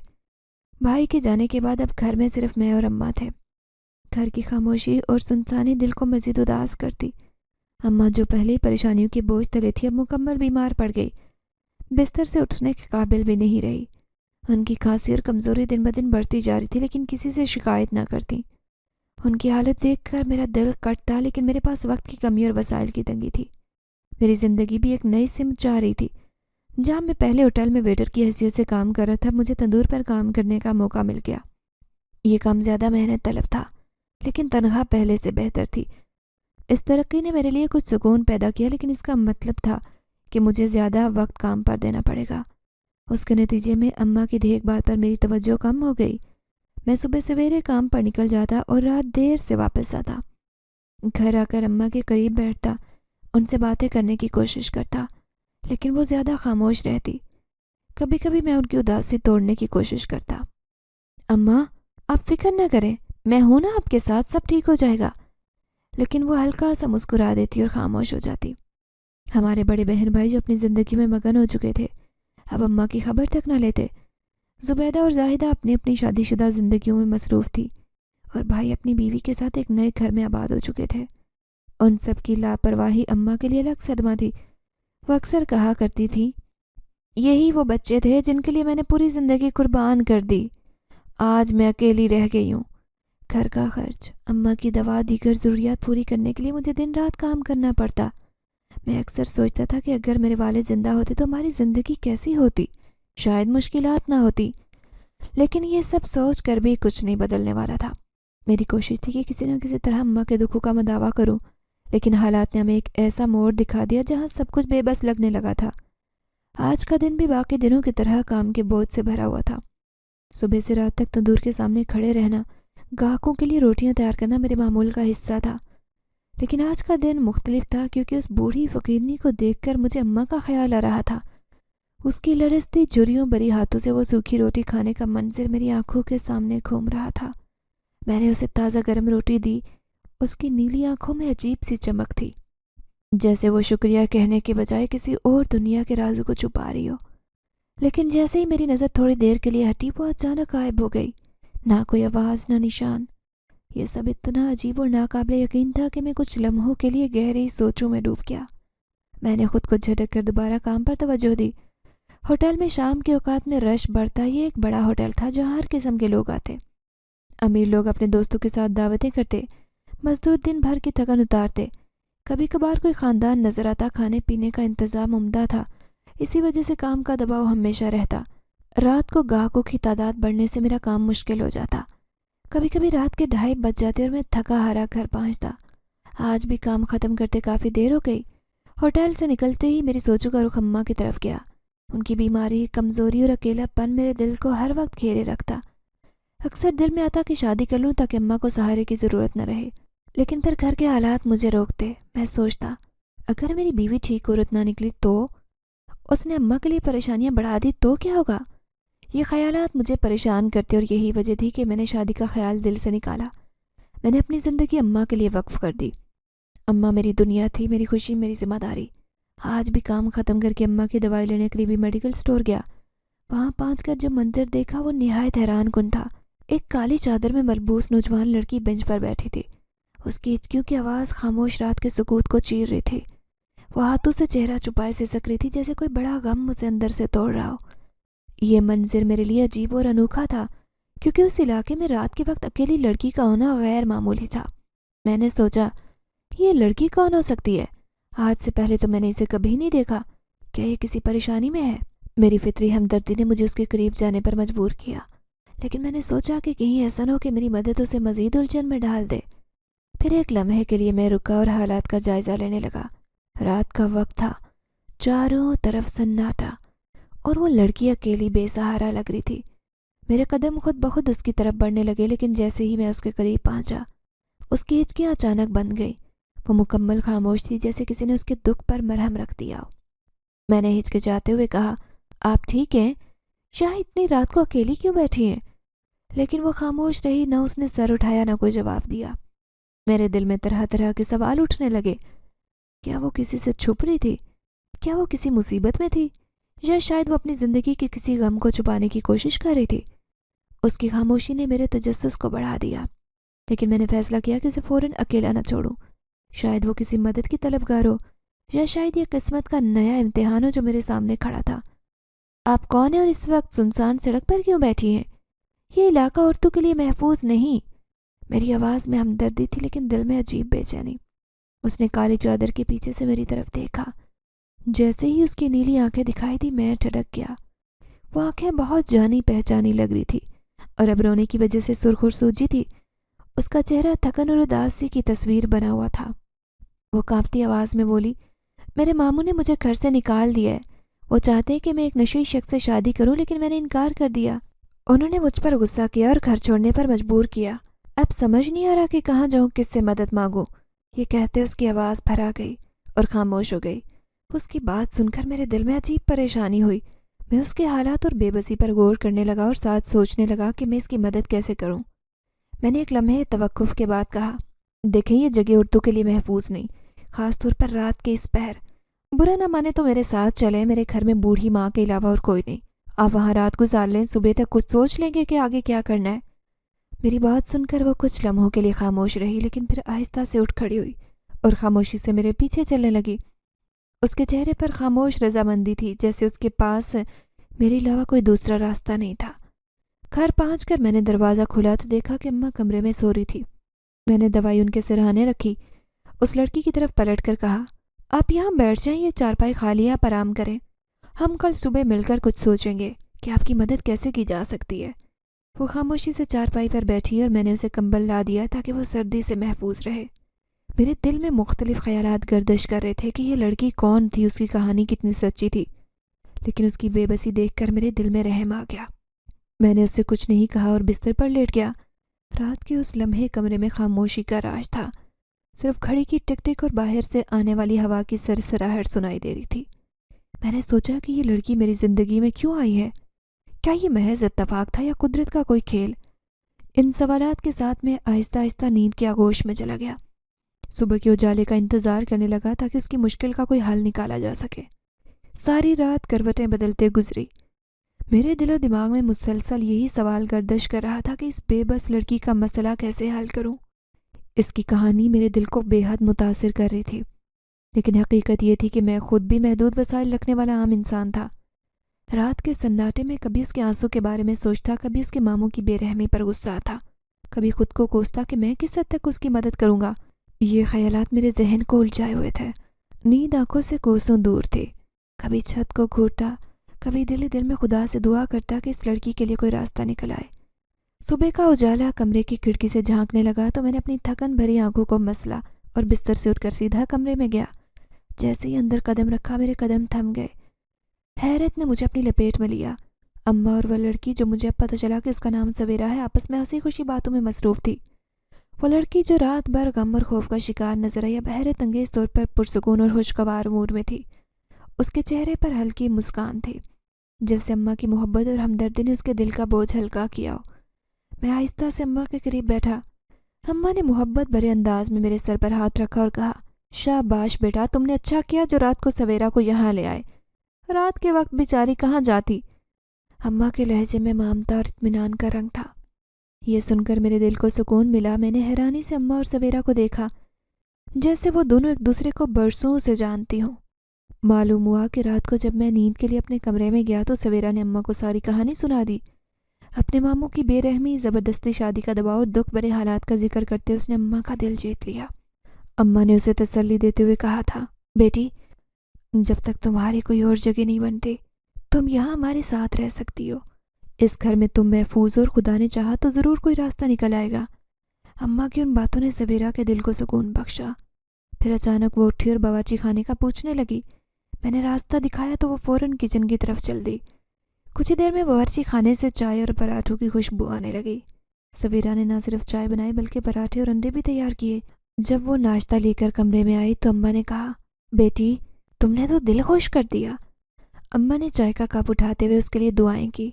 بھائی کے جانے کے بعد اب گھر میں صرف میں اور اماں تھے۔ گھر کی خاموشی اور سنسانی دل کو مزید اداس کرتی۔ اماں جو پہلے ہی پریشانیوں کے بوجھ تلے تھی اب مکمل بیمار پڑ گئی، بستر سے اٹھنے کے قابل بھی نہیں رہی۔ ان کی کھانسی اور کمزوری دن بدن بڑھتی جا رہی تھی لیکن کسی سے شکایت نہ کرتی۔ ان کی حالت دیکھ کر میرا دل کٹتا، لیکن میرے پاس وقت کی کمی اور وسائل کی تنگی تھی۔ میری زندگی بھی ایک نئی سمت چاہ رہی تھی۔ جہاں میں پہلے ہوٹل میں ویٹر کی حیثیت سے کام کر رہا تھا، مجھے تندور پر کام کرنے کا موقع مل گیا۔ یہ کام زیادہ محنت طلب تھا لیکن تنخواہ پہلے سے بہتر تھی۔ اس ترقی نے میرے لیے کچھ سکون پیدا کیا، لیکن اس کا مطلب تھا کہ مجھے زیادہ وقت کام پر دینا پڑے گا۔ اس کے نتیجے میں اماں کی دیکھ بھال پر میری توجہ کم ہو گئی۔ میں صبح سویرے کام پر نکل جاتا اور رات دیر سے واپس آتا۔ گھر آ کر اماں کے قریب بیٹھتا، ان سے باتیں کرنے کی کوشش کرتا، لیکن وہ زیادہ خاموش رہتی۔ کبھی کبھی میں ان کی اداسی توڑنے کی کوشش کرتا۔ اماں آپ فکر نہ کریں، میں ہوں نا آپ کے ساتھ، سب ٹھیک ہو جائے گا۔ لیکن وہ ہلکا سا مسکرا دیتی اور خاموش ہو جاتی۔ ہمارے بڑے بہن بھائی جو اپنی زندگی میں مگن ہو چکے تھے اب اماں کی خبر تک نہ لیتے۔ زبیدہ اور زاہدہ اپنی اپنی شادی شدہ زندگیوں میں مصروف تھی اور بھائی اپنی بیوی کے ساتھ ایک نئے گھر میں آباد ہو چکے تھے۔ ان سب کی لاپرواہی اماں کے لیے الگ صدمہ تھی۔ وہ اکثر کہا کرتی تھی، یہی وہ بچے تھے جن کے لیے میں نے پوری زندگی قربان کر دی، آج میں اکیلی رہ گئی ہوں۔ گھر کا خرچ، اماں کی دوا، دیگر ضروریات پوری کرنے کے لیے مجھے دن رات کام کرنا پڑتا۔ میں اکثر سوچتا تھا کہ اگر میرے والد زندہ ہوتے تو ہماری زندگی کیسی ہوتی، شاید مشکلات نہ ہوتی۔ لیکن یہ سب سوچ کر بھی کچھ نہیں بدلنے والا تھا۔ میری کوشش تھی کہ کسی نہ کسی طرح اماں کے دکھوں کا مداوع کروں، لیکن حالات نے ہمیں ایک ایسا موڑ دکھا دیا جہاں سب کچھ بے بس لگنے لگا تھا۔ آج کا دن بھی باقی دنوں کی طرح کام کے بوجھ سے بھرا ہوا تھا۔ صبح سے رات تک تندور کے سامنے کھڑے رہنا، گاہکوں کے لیے روٹیاں تیار کرنا میرے معمول کا حصہ تھا۔ لیکن آج کا دن مختلف تھا کیونکہ اس بوڑھی فقیرنی کو دیکھ کر مجھے اماں کا خیال آ رہا تھا۔ اس کی لرزتی جریوں بری ہاتھوں سے وہ سوکھی روٹی کھانے کا منظر میری آنکھوں کے سامنے گھوم رہا تھا۔ میں نے اسے تازہ گرم روٹی دی۔ اس کی نیلی آنکھوں میں عجیب سی چمک تھی، جیسے وہ شکریہ کہنے کے بجائے کسی اور دنیا کے رازوں کو چھپا رہی ہو۔ لیکن جیسے ہی میری نظر تھوڑی دیر کے لیے ہٹی، وہ اچانک غائب ہو گئی۔ نہ کوئی آواز، نہ نشان۔ یہ سب اتنا عجیب اور ناقابل یقین تھا کہ میں کچھ لمحوں کے لیے گہری سوچوں میں ڈوب گیا۔ میں نے خود کو جھٹک کر دوبارہ کام پر توجہ دی۔ ہوٹل میں شام کے اوقات میں رش بڑھتا۔ یہ ایک بڑا ہوٹل تھا جہاں ہر قسم کے لوگ آتے۔ امیر لوگ اپنے دوستوں کے ساتھ دعوتیں کرتے، مزدور دن بھر کی تھکن اتارتے، کبھی کبھار کوئی خاندان نظر آتا۔ کھانے پینے کا انتظام عمدہ تھا، اسی وجہ سے کام کا دباؤ ہمیشہ رہتا۔ رات کو گاہکوں کی تعداد بڑھنے سے میرا کام مشکل ہو جاتا۔ کبھی کبھی رات کے 2:30 بج جاتے اور میں تھکا ہارا گھر پہنچتا۔ آج بھی کام ختم کرتے کافی دیر ہو گئی۔ ہوٹل سے نکلتے ہی میری سوچوں کا رخ اماں کی طرف گیا۔ ان کی بیماری، کمزوری اور اکیلا پن میرے دل کو ہر وقت گھیرے رکھتا۔ اکثر دل میں آتا کہ شادی کر لوں تاکہ اماں کو سہارے کی ضرورت نہ رہے، لیکن پھر گھر کے حالات مجھے روکتے۔ میں سوچتا اگر میری بیوی ٹھیک عورت نہ نکلی تو، اس نے اماں کے لیے پریشانیاں بڑھا دی تو کیا ہوگا؟ یہ خیالات مجھے پریشان کرتے اور یہی وجہ تھی کہ میں نے شادی کا خیال دل سے نکالا۔ میں نے اپنی زندگی اماں کے لیے وقف کر دی۔ اماں میری دنیا تھی، میری خوشی، میری ذمہ داری۔ آج بھی کام ختم کر کے اماں کی دوائی لینے قریبی میڈیکل سٹور گیا۔ وہاں پہنچ کر جو منظر دیکھا وہ نہایت حیران کن تھا۔ ایک کالی چادر میں ملبوس نوجوان لڑکی بینچ پر بیٹھی تھی۔ اس کی ہچکیوں کی آواز خاموش رات کے سکوت کو چیر رہی تھی۔ وہ ہاتھوں سے چہرہ چھپائے سسک رہی تھی جیسے کوئی بڑا غم اسے اندر سے توڑ رہا ہو۔ یہ منظر میرے لیے عجیب اور انوکھا تھا کیونکہ اس علاقے میں رات کے وقت اکیلی لڑکی کا ہونا غیر معمولی تھا۔ میں نے سوچا یہ لڑکی کون ہو سکتی ہے؟ آج سے پہلے تو میں نے اسے کبھی نہیں دیکھا۔ کیا یہ کسی پریشانی میں ہے؟ میری فطری ہمدردی نے مجھے اس کے قریب جانے پر مجبور کیا، لیکن میں نے سوچا کہ کہیں ایسا نہ ہو کہ میری مدد اسے مزید الجھن میں ڈال دے۔ پھر ایک لمحے کے لیے میں رکا اور حالات کا جائزہ لینے لگا۔ رات کا وقت تھا، چاروں طرف سناٹا، اور وہ لڑکی اکیلی بے سہارا لگ رہی تھی۔ میرے قدم خود بخود اس کی طرف بڑھنے لگے، لیکن جیسے ہی میں اس کے قریب پہنچا، اس کی ہچکیاں اچانک بند گئی۔ وہ مکمل خاموش تھی، جیسے کسی نے اس کے دکھ پر مرہم رکھ دیا ہو۔ میں نے ہچکچاتے ہوئے کہا، آپ ٹھیک ہیں؟ شاہ اتنی رات کو اکیلی کیوں بیٹھی ہیں؟ لیکن وہ خاموش رہی، نہ اس نے سر اٹھایا نہ کوئی جواب دیا۔ میرے دل میں طرح طرح کے سوال اٹھنے لگے۔ کیا وہ کسی سے چھپ رہی تھی؟ کیا وہ کسی مصیبت میں تھی؟ یا شاید وہ اپنی زندگی کے کسی غم کو چھپانے کی کوشش کر رہی تھی؟ اس کی خاموشی نے میرے تجسس کو بڑھا دیا، لیکن میں نے فیصلہ کیا کہ اسے فوراً اکیلا نہ چھوڑوں۔ شاید وہ کسی مدد کی طلبگار ہو، یا شاید یہ قسمت کا نیا امتحان ہو جو میرے سامنے کھڑا تھا۔ آپ کون ہیں اور اس وقت سنسان سڑک پر کیوں بیٹھی ہیں؟ یہ علاقہ عورتوں کے لیے محفوظ نہیں۔ میری آواز میں ہمدردی تھی لیکن دل میں عجیب بے چینی۔ اس نے کالی چادر کے پیچھے سے میری طرف دیکھا۔ جیسے ہی اس کی نیلی آنکھیں دکھائی دی میں ٹھڑک گیا۔ وہ آنکھیں بہت جانی پہچانی لگ رہی تھی، اور اب رونے کی وجہ سے سرخ اور سوجی تھی۔ اس کا چہرہ تھکن اور اداسی کی تصویر بنا ہوا تھا۔ وہ کانپتی آواز میں بولی، میرے ماموں نے مجھے گھر سے نکال دیا ہے۔ وہ چاہتے ہیں کہ میں ایک نشئی شخص سے شادی کروں، لیکن میں نے انکار کر دیا۔ انہوں نے مجھ پر غصہ کیا اور گھر چھوڑنے پر مجبور کیا۔ اب سمجھ نہیں آ رہا کہ کہاں جاؤں، کس سے مدد مانگوں۔ یہ کہتے اس کی آواز بھرا گئی اور خاموش ہو گئی۔ اس کی بات سن کر میرے دل میں عجیب پریشانی ہوئی۔ میں اس کے حالات اور بے بسی پر غور کرنے لگا اور ساتھ سوچنے لگا کہ میں اس کی مدد کیسے کروں۔ میں نے ایک لمحے توقف کے بعد کہا، دیکھیں یہ جگہ عورتوں کے لیے محفوظ نہیں، خاص طور پر رات کے اس پہر۔ برا نہ مانے تو میرے ساتھ چلیں، میرے گھر میں بوڑھی ماں کے علاوہ اور کوئی نہیں۔ آپ وہاں رات گزار لیں، صبح تک کچھ سوچ لیں گے کہ آگے کیا کرنا ہے۔ میری بات سن کر وہ کچھ لمحوں کے لیے خاموش رہی، لیکن پھر آہستہ سے اٹھ کھڑی ہوئی اور خاموشی سے میرے پیچھے چلنے لگی۔ اس کے چہرے پر خاموش رضامندی تھی، جیسے اس کے پاس میرے علاوہ کوئی دوسرا راستہ نہیں تھا۔ گھر پہنچ کر میں نے دروازہ کھولا تو دیکھا کہ اماں کمرے میں سو رہی تھی۔ میں نے دوائی ان کے سرہانے رکھی، اس لڑکی کی طرف پلٹ کر کہا، آپ یہاں بیٹھ جائیں، یہ چارپائی خالی ہے، آپ آرام کریں۔ ہم کل صبح مل کر کچھ سوچیں گے کہ آپ کی مدد کیسے کی جا سکتی ہے۔ وہ خاموشی سے چارپائی پر بیٹھی اور میں نے اسے کمبل لا دیا تاکہ وہ سردی سے محفوظ رہے۔ میرے دل میں مختلف خیالات گردش کر رہے تھے کہ یہ لڑکی کون تھی، اس کی کہانی کتنی سچی تھی، لیکن اس کی بے بسی دیکھ کر میرے دل میں رحم آ گیا۔ میں نے اس سے کچھ نہیں کہا اور بستر پر لیٹ گیا۔ رات کے اس لمحے کمرے میں خاموشی کا راج تھا، صرف گھڑی کی ٹک ٹک اور باہر سے آنے والی ہوا کی سرسراہٹ سنائی دے رہی تھی۔ میں نے سوچا کہ یہ لڑکی میری زندگی میں کیوں آئی ہے؟ کیا یہ محض اتفاق تھا یا قدرت کا کوئی کھیل؟ ان سوالات کے ساتھ میں آہستہ آہستہ نیند کے آغوش میں چلا گیا۔ صبح کے اجالے کا انتظار کرنے لگا تاکہ اس کی مشکل کا کوئی حل نکالا جا سکے۔ ساری رات کروٹیں بدلتے گزری۔ میرے دل و دماغ میں مسلسل یہی سوال گردش کر رہا تھا کہ اس بے بس لڑکی کا مسئلہ کیسے حل کروں۔ اس کی کہانی میرے دل کو بے حد متاثر کر رہی تھی، لیکن حقیقت یہ تھی کہ میں خود بھی محدود وسائل رکھنے والا عام انسان تھا۔ رات کے سناٹے میں کبھی اس کے آنسوں کے بارے میں سوچتا، کبھی اس کے ماموں کی بے رحمی پر غصہ آتا، کبھی خود کو کوستا کہ میں کس حد تک اس کی مدد کروں گا۔ یہ خیالات میرے ذہن کو الجھائے ہوئے تھے۔ نیند آنکھوں سے کوسوں دور تھی۔ کبھی چھت کو گھورتا، کبھی دل ہی دل میں خدا سے دعا کرتا کہ اس لڑکی کے لیے کوئی راستہ نکل آئے۔ صبح کا اجالا کمرے کی کھڑکی سے جھانکنے لگا تو میں نے اپنی تھکن بھری آنکھوں کو مسلا اور بستر سے اٹھ کر سیدھا کمرے میں گیا۔ جیسے ہی اندر قدم رکھا میرے قدم تھم گئے۔ حیرت نے مجھے اپنی لپیٹ میں لیا۔ اماں اور وہ لڑکی جو مجھے اب پتہ چلا کہ اس کا نام سویرا ہے آپس میں ہنسی خوشی باتوں میں مصروف تھی۔ وہ لڑکی جو رات بھر غم اور خوف کا شکار نظر آئی اب حیرت انگیز طور پر پرسکون اور خوشگوار موڈ میں تھی۔ اس کے چہرے پر ہلکی مسکان تھی، جیسے اماں کی محبت اور ہمدردی نے اس کے دل کا بوجھ ہلکا کیا ہو۔ میں آہستہ سے اماں کے قریب بیٹھا۔ اماں نے محبت بھرے انداز میں میرے سر پر ہاتھ رکھا اور کہا، شاباش بیٹا، تم نے اچھا کیا جو رات کو سویرا کو یہاں لے آئے۔ رات کے وقت بیچاری کہاں جاتی؟ اماں کے لہجے میں ممتا اور اطمینان کا رنگ تھا۔ یہ سن کر میرے دل کو سکون ملا۔ میں نے حیرانی سے اماں اور سویرا کو دیکھا، جیسے وہ دونوں ایک دوسرے کو برسوں سے جانتی ہوں۔ معلوم ہوا کہ رات کو جب میں نیند کے لیے اپنے کمرے میں گیا تو سویرا نے اماں کو ساری کہانی سنا دی۔ اپنے ماموں کی بے رحمی، زبردستی شادی کا دباؤ اور دکھ بھرے حالات کا ذکر کرتے اس نے اماں کا دل جیت لیا۔ اماں نے اسے تسلی دیتے ہوئے کہا تھا، بیٹی، جب تک تمہاری کوئی اور جگہ نہیں بنتی تم یہاں ہمارے ساتھ رہ سکتی ہو۔ اس گھر میں تم محفوظ ہو اور خدا نے چاہا تو ضرور کوئی راستہ نکل آئے گا۔ اماں کی ان باتوں نے سویرا کے دل کو سکون بخشا۔ پھر اچانک وہ اٹھی اور باورچی خانے کا پوچھنے لگی۔ میں نے راستہ دکھایا تو وہ فوراً کچن کی طرف چل دی۔ کچھ ہی دیر میں باورچی خانے سے چائے اور پراٹھوں کی خوشبو آنے لگی۔ سویرا نے نہ صرف چائے بنائی بلکہ پراٹھے اور انڈے بھی تیار کیے۔ جب وہ ناشتہ لے کر کمرے میں آئی تو اماں نے کہا، بیٹی، تم نے تو دل خوش کر دیا۔ اماں نے چائے کا کپ اٹھاتے ہوئے اس کے لیے دعائیں کی۔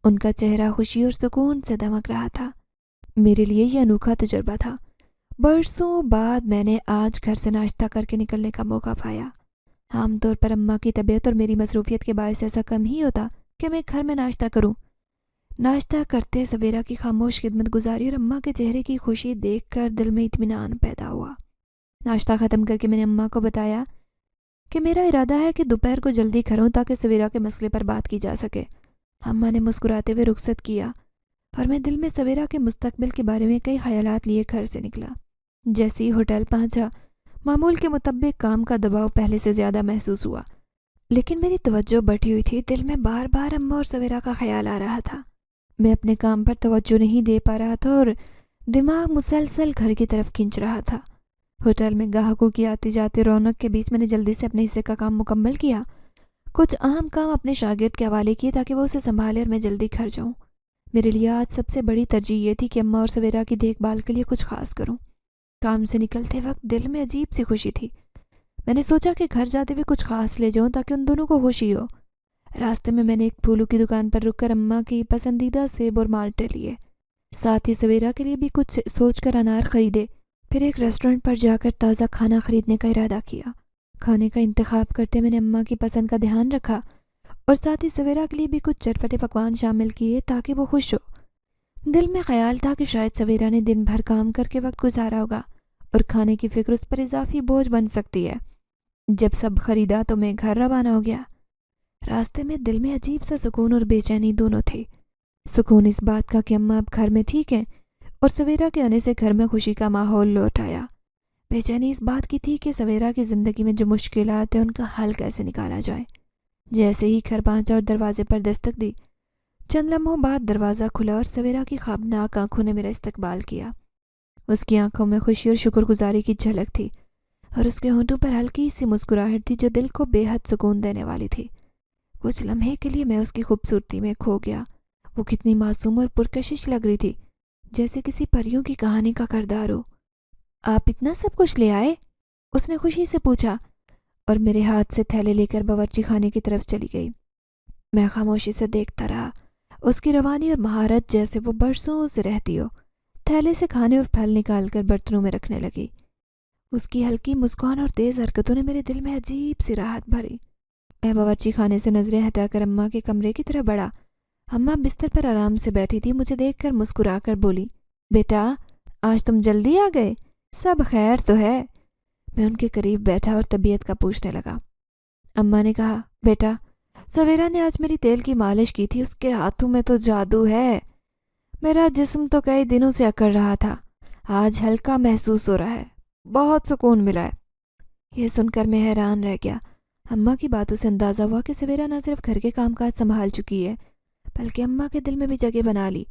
ان کا چہرہ خوشی اور سکون سے دمک رہا تھا۔ میرے لیے یہ انوکھا تجربہ تھا۔ برسوں بعد میں نے آج گھر سے ناشتہ کر کے نکلنے کا موقع پایا۔ عام طور پر اماں کی طبیعت اور میری مصروفیت کے باعث ایسا کم ہی ہوتا کہ میں گھر میں ناشتہ کروں۔ ناشتہ کرتے سویرا کی خاموش خدمت گزاری اور اماں کے چہرے کی خوشی دیکھ کر دل میں اطمینان پیدا ہوا۔ ناشتہ ختم کر کے میں نے اماں کو بتایا کہ میرا ارادہ ہے کہ دوپہر کو جلدی گھر ہوں تاکہ سویرا کے مسئلے پر بات کی جا سکے۔ اماں نے مسکراتے ہوئے رخصت کیا اور میں دل میں سویرا کے مستقبل کے بارے میں کئی خیالات لیے گھر سے نکلا۔ جیسے ہی ہوٹل پہنچا، معمول کے مطابق کام کا دباؤ پہلے سے زیادہ محسوس ہوا، لیکن میری توجہ بٹھی ہوئی تھی۔ دل میں بار بار اماں اور سویرا کا خیال آ رہا تھا۔ میں اپنے کام پر توجہ نہیں دے پا رہا تھا اور دماغ مسلسل گھر کی طرف کھنچ رہا تھا۔ ہوٹل میں گاہکوں کی آتی جاتی رونق کے بیچ میں نے جلدی سے اپنے حصے کا کام مکمل کیا۔ کچھ اہم کام اپنے شاگرد کے حوالے کیے تاکہ وہ اسے سنبھالے اور میں جلدی گھر جاؤں۔ میرے لیے آج سب سے بڑی ترجیح یہ تھی کہ اماں اور سویرا کی دیکھ بھال کے لیے کچھ خاص کروں۔ کام سے نکلتے وقت دل میں عجیب سی خوشی تھی۔ میں نے سوچا کہ گھر جاتے ہوئے کچھ خاص لے جاؤں تاکہ ان دونوں کو خوشی ہو۔ راستے میں نے ایک پھولوں کی دکان پر رک کر اماں کی پسندیدہ سیب اور مالٹے لیے، ساتھ ہی سویرا کے لیے بھی کچھ سوچ کر انار خریدے۔ پھر ایک ریسٹورنٹ پر جا کر تازہ کھانا خریدنے کا ارادہ کیا۔ کھانے کا انتخاب کرتے میں نے اماں کی پسند کا دھیان رکھا اور ساتھ ہی سویرا کے لیے بھی کچھ چٹپٹے پکوان شامل کیے تاکہ وہ خوش ہو۔ دل میں خیال تھا کہ شاید سویرا نے دن بھر کام کر کے وقت گزارا ہوگا اور کھانے کی فکر اس پر اضافی بوجھ بن سکتی ہے۔ جب سب خریدا تو میں گھر روانہ ہو گیا۔ راستے میں دل میں عجیب سا سکون اور بے چینی دونوں تھے۔ سکون اس بات کا کہ اماں اب گھر میں ٹھیک ہیں اور سویرا کے آنے سے گھر میں خوشی کا ماحول لوٹ آیا۔ بے چینی اس بات کی تھی کہ سویرا کی زندگی میں جو مشکلات ہیں ان کا حل کیسے نکالا جائے۔ جیسے ہی گھر پہنچا اور دروازے پر دستک دی، چند لمحوں بعد دروازہ کھلا اور سویرا کی خوابناک آنکھوں نے میرا استقبال کیا۔ اس کی آنکھوں میں خوشی اور شکر گزاری کی جھلک تھی اور اس کے ہونٹوں پر ہلکی سی مسکراہٹ تھی جو دل کو بے حد سکون دینے والی تھی۔ کچھ لمحے کے لیے میں اس کی خوبصورتی میں کھو گیا۔ وہ کتنی معصوم اور پرکشش لگ رہی تھی، جیسے کسی پریوں کی کہانی کا کردار ہو۔ آپ اتنا سب کچھ لے آئے؟ اس نے خوشی سے پوچھا اور میرے ہاتھ سے تھیلے لے کر باورچی خانے کی طرف چلی گئی۔ میں خاموشی سے دیکھتا رہا، اس کی روانی اور مہارت جیسے وہ برسوں سے رہتی ہو۔ تھیلے سے کھانے اور پھل نکال کر برتنوں میں رکھنے لگی۔ اس کی ہلکی مسکان اور تیز حرکتوں نے میرے دل میں عجیب سی راحت بھری۔ میں باورچی خانے سے نظریں ہٹا کر اماں کے کمرے کی طرف بڑھا۔ اماں بستر پر آرام سے بیٹھی تھی۔ مجھے دیکھ کر مسکرا کر بولی، بیٹا، آج تم جلدی آ گئے، سب خیر تو ہے؟ میں ان کے قریب بیٹھا اور طبیعت کا پوچھنے لگا۔ اماں نے کہا، بیٹا، سویرا نے آج میری تیل کی مالش کی تھی، اس کے ہاتھوں میں تو جادو ہے۔ میرا جسم تو کئی دنوں سے اکڑ رہا تھا، آج ہلکا محسوس ہو رہا ہے، بہت سکون ملا ہے۔ یہ سن کر میں حیران رہ گیا۔ اماں کی باتوں سے اندازہ ہوا کہ سویرا نہ صرف گھر کے کام کاج سنبھال چکی ہے بلکہ اماں کے دل میں بھی جگہ بنا لی۔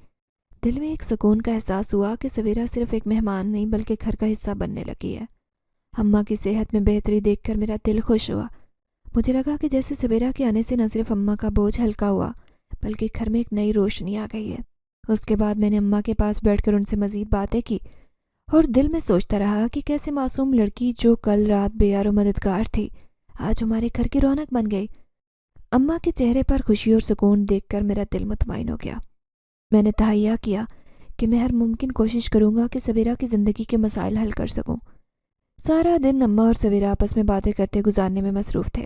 دل میں ایک سکون کا احساس ہوا کہ سویرا صرف ایک مہمان نہیں بلکہ گھر کا حصہ بننے لگی ہے۔ اماں کی صحت میں بہتری دیکھ کر میرا دل خوش ہوا۔ مجھے لگا کہ جیسے سویرا کے آنے سے نہ صرف اماں کا بوجھ ہلکا ہوا بلکہ گھر میں ایک نئی روشنی آ گئی ہے۔ اس کے بعد میں نے اماں کے پاس بیٹھ کر ان سے مزید باتیں کی اور دل میں سوچتا رہا کہ کیسے معصوم لڑکی جو کل رات بے یار و مددگار تھی آج ہمارے گھر کی رونق بن گئی۔ اماں کے چہرے پر خوشی اور سکون دیکھ کر میرا دل مطمئن ہو گیا۔ میں نے تہیہ کیا کہ میں ہر ممکن کوشش کروں گا کہ سویرا کی زندگی کے مسائل حل کر سکوں۔ سارا دن اماں اور سویرا آپس میں باتیں کرتے گزارنے میں مصروف تھے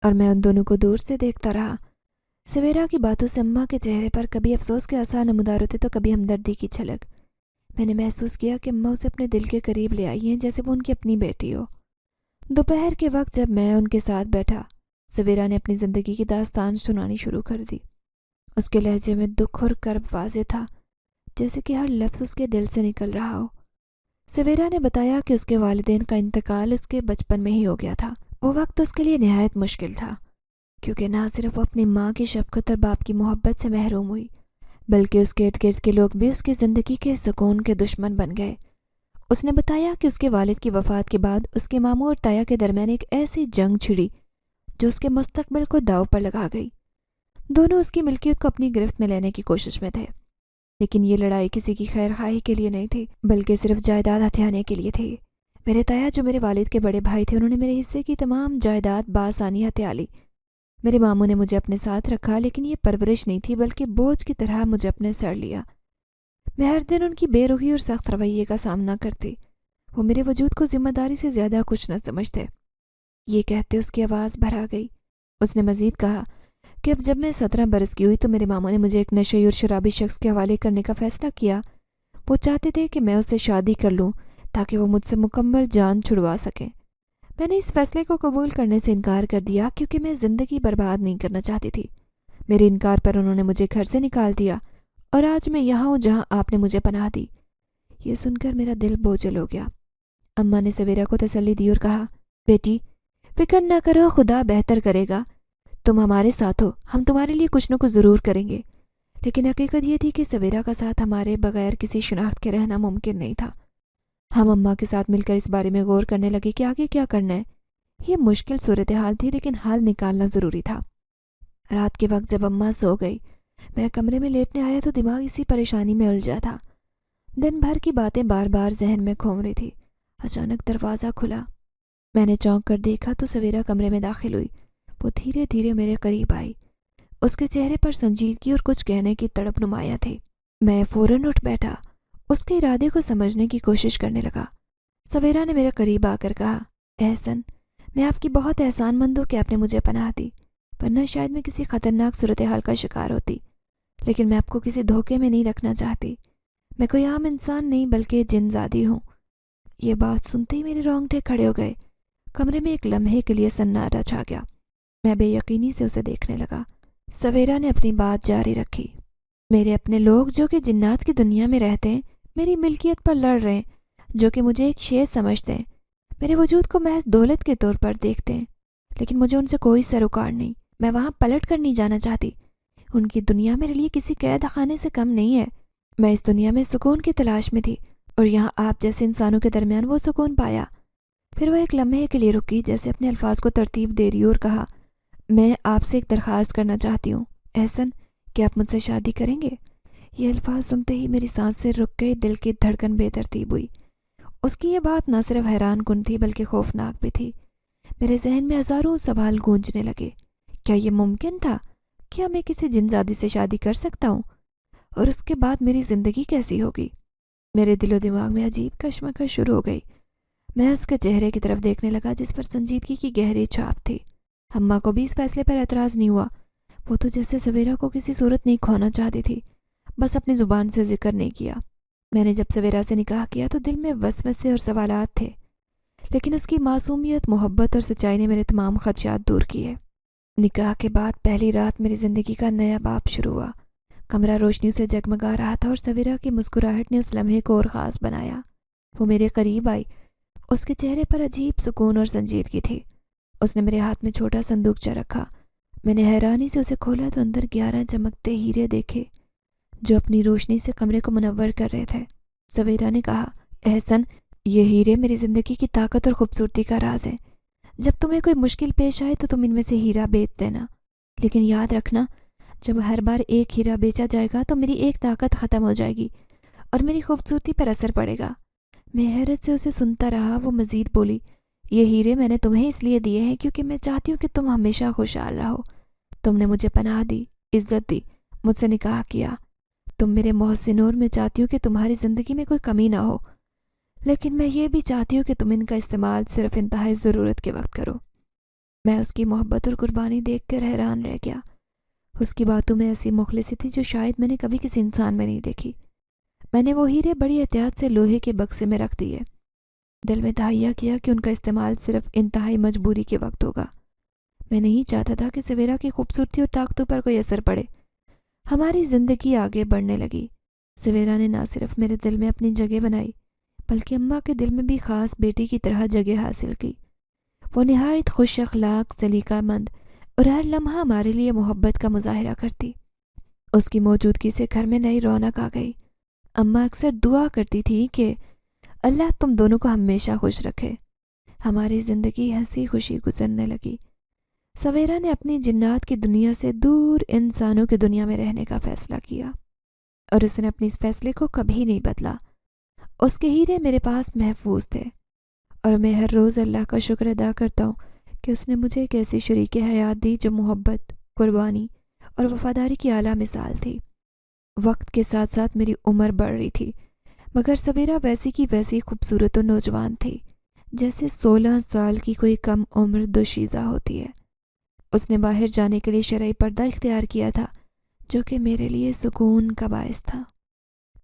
اور میں ان دونوں کو دور سے دیکھتا رہا۔ سویرا کی باتوں سے اماں کے چہرے پر کبھی افسوس کے آثار نمودار ہوتے تو کبھی ہمدردی کی جھلک۔ میں نے محسوس کیا کہ اماں اسے اپنے دل کے قریب لے آئی ہیں جیسے وہ ان کی اپنی بیٹی ہو۔ دوپہر کے وقت جب میں ان کے ساتھ بیٹھا، سویرا نے اپنی زندگی کی داستان سنانی شروع کر دی۔ اس کے لہجے میں دکھ اور کرب واضح تھا، جیسے کہ ہر لفظ اس کے دل سے نکل رہا ہو۔ سویرا نے بتایا کہ اس کے والدین کا انتقال اس کے بچپن میں ہی ہو گیا تھا۔ وہ وقت اس کے لیے نہایت مشکل تھا، کیونکہ نہ صرف وہ اپنی ماں کی شفقت اور باپ کی محبت سے محروم ہوئی بلکہ اس کے ارد گرد کے لوگ بھی اس کی زندگی کے سکون کے دشمن بن گئے۔ اس نے بتایا کہ اس کے والد کی وفات کے بعد اس کے ماموں اور تایا کے درمیان ایک ایسی جنگ چھڑی جو اس کے مستقبل کو داؤ پر لگا گئی۔ دونوں اس کی ملکیت کو اپنی گرفت میں لینے کی کوشش میں تھے، لیکن یہ لڑائی کسی کی خیر خواہی کے لیے نہیں تھی بلکہ صرف جائیداد ہتھیانے کے لیے تھی۔ میرے تایا جو میرے والد کے بڑے بھائی تھے، انہوں نے میرے حصے کی تمام جائیداد بآسانی ہتھیا لی۔ میرے ماموں نے مجھے اپنے ساتھ رکھا، لیکن یہ پرورش نہیں تھی بلکہ بوجھ کی طرح مجھے اپنے سر لیا۔ میں ہر دن ان کی بے رخی اور سخت رویے کا سامنا کرتی۔ وہ میرے وجود کو ذمہ داری سے زیادہ کچھ نہ سمجھتے۔ یہ کہتے اس کی آواز بھر آ گئی۔ اس نے مزید کہا کہ اب جب میں 17 برس کی ہوئی تو میرے ماموں نے مجھے ایک نشئی اور شرابی شخص کے حوالے کرنے کا فیصلہ کیا۔ وہ چاہتے تھے کہ میں اس سے شادی کر لوں تاکہ وہ مجھ سے مکمل جان چھڑوا سکیں۔ میں نے اس فیصلے کو قبول کرنے سے انکار کر دیا کیونکہ میں زندگی برباد نہیں کرنا چاہتی تھی۔ میرے انکار پر انہوں نے مجھے گھر سے نکال دیا اور آج میں یہاں ہوں جہاں آپ نے مجھے پناہ دی۔ یہ سن کر میرا دل بوجھل ہو گیا۔ اماں نے سویرا کو تسلی دی اور کہا، بیٹی فکر نہ کرو، خدا بہتر کرے گا۔ تم ہمارے ساتھ ہو، ہم تمہارے لیے کچھ نہ کچھ ضرور کریں گے۔ لیکن حقیقت یہ تھی کہ سویرا کا ساتھ ہمارے بغیر کسی شناخت کے رہنا ممکن نہیں تھا۔ ہم اماں کے ساتھ مل کر اس بارے میں غور کرنے لگے کہ آگے کیا کرنا ہے۔ یہ مشکل صورتحال تھی لیکن حل نکالنا ضروری تھا۔ رات کے وقت جب اماں سو گئی، میں کمرے میں لیٹنے آیا تو دماغ اسی پریشانی میں الجھا تھا۔ دن بھر کی باتیں بار بار ذہن میں گھوم رہی تھی۔ اچانک دروازہ کھلا۔ میں نے چونک کر دیکھا تو سویرا کمرے میں داخل ہوئی۔ وہ دھیرے دھیرے میرے قریب آئی۔ اس کے چہرے پر سنجیدگی اور کچھ کہنے کی تڑپ نمایاں تھی۔ میں فوراً اٹھ بیٹھا، اس کے ارادے کو سمجھنے کی کوشش کرنے لگا۔ سویرا نے میرے قریب آ کر کہا، احسن، میں آپ کی بہت احسان مند ہوں کہ آپ نے مجھے پناہ دی، ورنہ شاید میں کسی خطرناک صورتحال کا شکار ہوتی۔ لیکن میں آپ کو کسی دھوکے میں نہیں رکھنا چاہتی۔ میں کوئی عام انسان نہیں بلکہ جن زادی ہوں۔ یہ بات سنتے ہی میرے رونگٹے کھڑے ہو گئے۔ کمرے میں ایک لمحے کے لیے سناٹا چھا گیا۔ میں بے یقینی سے اسے دیکھنے لگا۔ سویرا نے اپنی بات جاری رکھی، میرے اپنے لوگ جو کہ جنات کی دنیا میں رہتے ہیں میری ملکیت پر لڑ رہے ہیں، جو کہ مجھے ایک شے سمجھتے ہیں، میرے وجود کو محض دولت کے طور پر دیکھتے ہیں، لیکن مجھے ان سے کوئی سروکار نہیں۔ میں وہاں پلٹ کر نہیں جانا چاہتی۔ ان کی دنیا میرے لیے کسی قید خانے سے کم نہیں ہے۔ میں اس دنیا میں سکون کی تلاش میں تھی اور یہاں آپ جیسے انسانوں کے درمیان وہ سکون پایا۔ پھر وہ ایک لمحے کے لیے رکی، جیسے اپنے الفاظ کو ترتیب دے رہی اور کہا، میں آپ سے ایک درخواست کرنا چاہتی ہوں احسن، کہ آپ مجھ سے شادی کریں گے؟ یہ الفاظ سنتے ہی میری سانسیں رک گئی، دل کی دھڑکن بے ترتیب ہوئی۔ اس کی یہ بات نہ صرف حیران کن تھی بلکہ خوفناک بھی تھی۔ میرے ذہن میں ہزاروں سوال گونجنے لگے۔ کیا یہ ممکن تھا؟ کیا میں کسی جن زادی سے شادی کر سکتا ہوں؟ اور اس کے بعد میری زندگی کیسی ہوگی؟ میرے دل و دماغ میں عجیب کشمکش شروع ہو گئی۔ میں اس کے چہرے کی طرف دیکھنے لگا جس پر سنجیدگی کی گہری چھاپ تھی۔ اماں کو بھی اس فیصلے پر اعتراض نہیں ہوا۔ وہ تو جیسے سویرا کو کسی صورت نہیں کھونا چاہتی تھی، بس اپنی زبان سے ذکر نہیں کیا۔ میں نے جب سویرا سے نکاح کیا تو دل میں وسوسے اور سوالات تھے، لیکن اس کی معصومیت، محبت اور سچائی نے میرے تمام خدشات دور کیے۔ نکاح کے بعد پہلی رات میری زندگی کا نیا باب شروع ہوا۔ کمرہ روشنیوں سے جگمگا رہا تھا اور سویرا کی مسکراہٹ نے اس لمحے کو اور خاص بنایا۔ وہ میرے قریب آئی، اس کے چہرے پر عجیب سکون اور سنجیدگی تھی۔ اس نے میرے ہاتھ میں چھوٹا صندوقچہ رکھا۔ میں نے حیرانی سے اسے کھولا تو اندر 11 چمکتے ہیرے دیکھے جو اپنی روشنی سے کمرے کو منور کر رہے تھے۔ سویرا نے کہا، احسن، یہ ہیرے میری زندگی کی طاقت اور خوبصورتی کا راز ہیں۔ جب تمہیں کوئی مشکل پیش آئے تو تم ان میں سے ہیرا بیچ دینا، لیکن یاد رکھنا جب ہر بار ایک ہیرا بیچا جائے گا تو میری ایک طاقت ختم ہو جائے گی اور میری خوبصورتی پر اثر پڑے گا۔ میں حیرت سے اسے سنتا رہا۔ وہ مزید بولی، یہ ہیرے میں نے تمہیں اس لیے دیے ہیں کیونکہ میں چاہتی ہوں کہ تم ہمیشہ خوشحال رہو۔ تم نے مجھے پناہ دی، عزت دی، مجھ سے نکاح کیا۔ تم میرے محسن نور میں چاہتی ہوں کہ تمہاری زندگی میں کوئی کمی نہ ہو، لیکن میں یہ بھی چاہتی ہوں کہ تم ان کا استعمال صرف انتہائی ضرورت کے وقت کرو۔ میں اس کی محبت اور قربانی دیکھ کر حیران رہ گیا۔ اس کی باتوں میں ایسی مخلصی تھی جو شاید میں نے کبھی کسی انسان میں نہیں دیکھی۔ میں نے وہ ہیرے بڑی احتیاط سے لوہے کے بکسے میں رکھ دیے، دل میں تہیہ کیا کہ ان کا استعمال صرف انتہائی مجبوری کے وقت ہوگا۔ میں نہیں چاہتا تھا کہ سویرا کی خوبصورتی اور طاقتوں پر کوئی اثر پڑے۔ ہماری زندگی آگے بڑھنے لگی۔ سویرا نے نہ صرف میرے دل میں اپنی جگہ بنائی بلکہ اماں کے دل میں بھی خاص بیٹی کی طرح جگہ حاصل کی۔ وہ نہایت خوش اخلاق، سلیقہ مند اور ہر لمحہ ہمارے لیے محبت کا مظاہرہ کرتی۔ اس کی موجودگی سے گھر میں نئی رونق آ گئی۔ اماں اکثر دعا کرتی تھی کہ اللہ تم دونوں کو ہمیشہ خوش رکھے۔ ہماری زندگی ہنسی خوشی گزرنے لگی۔ سویرا نے اپنی جنات کی دنیا سے دور انسانوں کی دنیا میں رہنے کا فیصلہ کیا اور اس نے اپنی اس فیصلے کو کبھی نہیں بدلا۔ اس کے ہیرے میرے پاس محفوظ تھے اور میں ہر روز اللہ کا شکر ادا کرتا ہوں کہ اس نے مجھے ایک ایسی شریک حیات دی جو محبت، قربانی اور وفاداری کی اعلیٰ مثال تھی۔ وقت کے ساتھ ساتھ میری عمر بڑھ رہی تھی، مگر سویرا ویسی کی ویسی خوبصورت و نوجوان تھی جیسے 16 سال کی کوئی کم عمر دوشیزہ ہوتی ہے۔ اس نے باہر جانے کے لیے شرعی پردہ اختیار کیا تھا جو کہ میرے لیے سکون کا باعث تھا۔